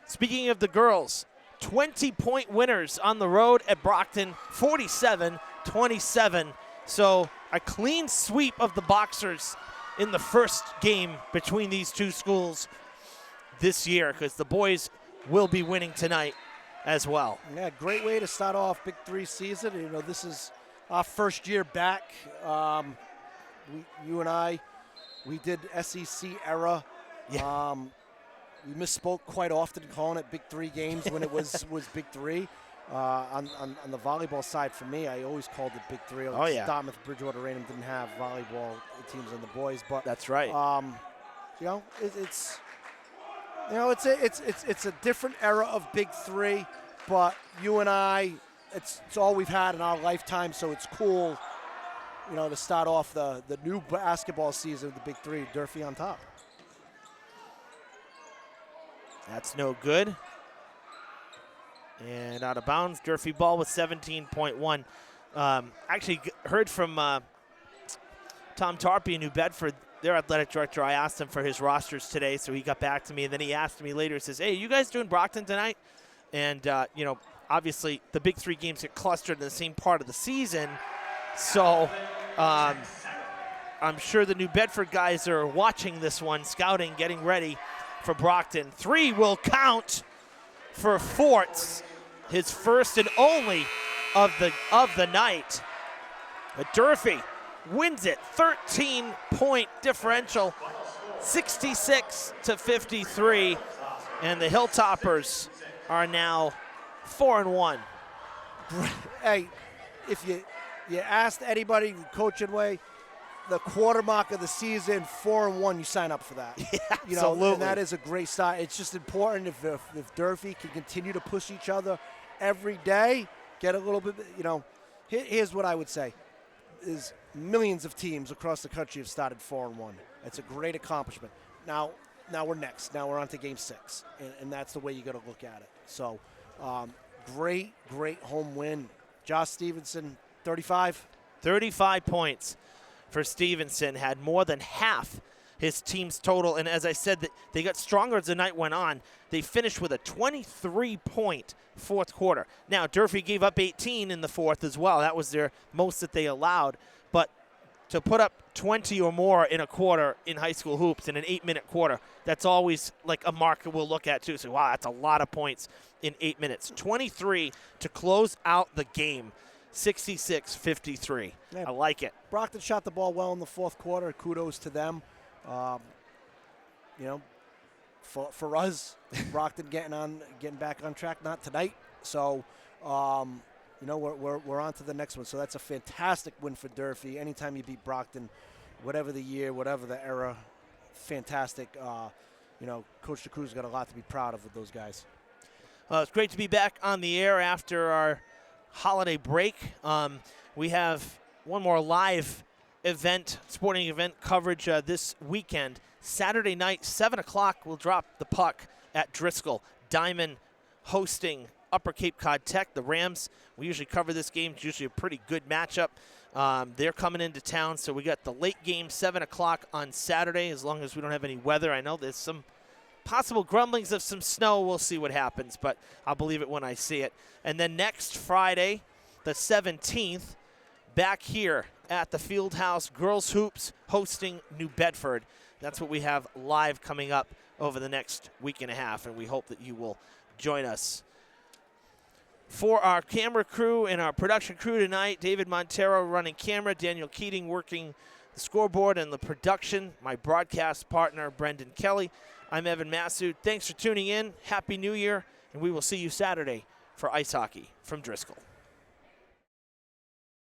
Speaking of the girls, 20-point winners on the road at Brockton, 47-27. So a clean sweep of the Boxers in the first game between these two schools this year, because the boys will be winning tonight as well. Yeah, great way to start off Big 3 season. You know, this is our first year back. You and I, we did SEC era. Yeah. We misspoke quite often calling it Big 3 games when it was Big 3. On the volleyball side, for me, I always called it Big 3. Oh, yeah. Dartmouth, Bridgewater, Raynham didn't have volleyball teams in the boys, but that's right. You know, it's a different era of Big 3, but you and I, it's all we've had in our lifetime, so it's cool, you know, to start off the new basketball season of the Big 3, Durfee on top. That's no good. And out of bounds, Durfee ball with 17.1. Actually heard from Tom Tarpey in New Bedford, their athletic director. I asked him for his rosters today, so he got back to me, and then he asked me later, he says, hey, you guys doing Brockton tonight? And, you know, obviously the Big 3 games get clustered in the same part of the season, so I'm sure the New Bedford guys are watching this one, scouting, getting ready for Brockton. 3 will count for Forts, his first and only of the night. But Durfee wins it, 13-point differential, 66-53, and the Hilltoppers are now 4-1. Hey, if you asked anybody coaching way, the quarter mark of the season, 4-1, you sign up for that. Yeah, you know, absolutely. and that is a great start. It's just important if Durfee can continue to push each other every day, get a little bit, you know. Here's what I would say, is millions of teams across the country have started 4-1. It's a great accomplishment. Now we're next. Now we're on to Game 6, and that's the way you got to look at it. So, great home win. Josh Stevenson, 35 points for Stevenson, had more than half his team's total. And as I said, they got stronger as the night went on. They finished with a 23-point fourth quarter. Now, Durfee gave up 18 in the fourth as well. That was their most that they allowed. But to put up 20 or more in a quarter in high school hoops in an 8-minute quarter, that's always like a marker we'll look at too. So, wow, that's a lot of points in 8 minutes. 23 to close out the game. 66-53. Yeah. I like it. Brockton shot the ball well in the fourth quarter. Kudos to them. You know, for us, Brockton getting back on track. Not tonight. So, you know, we're on to the next one. So that's a fantastic win for Durfee. Anytime you beat Brockton, whatever the year, whatever the era, fantastic. You know, Coach DeCruz got a lot to be proud of with those guys. It's great to be back on the air after our holiday break. We have one more live sporting event coverage this weekend. Saturday night, 7 o'clock, we'll drop the puck at Driscoll. Diamond hosting Upper Cape Cod Tech, the Rams. We usually cover this game. It's usually a pretty good matchup. They're coming into town, so we got the late game, 7 o'clock on Saturday, as long as we don't have any weather. I know there's some possible grumblings of some snow. We'll see what happens, but I'll believe it when I see it. And then next Friday, the 17th, back here at the Fieldhouse, Girls Hoops hosting New Bedford. That's what we have live coming up over the next week and a half, and we hope that you will join us. For our camera crew and our production crew tonight, David Montero running camera, Daniel Keating working the scoreboard and the production, my broadcast partner, Brendan Kelly. I'm Evan Massoud. Thanks for tuning in. Happy New Year, and we will see you Saturday for ice hockey from Driscoll.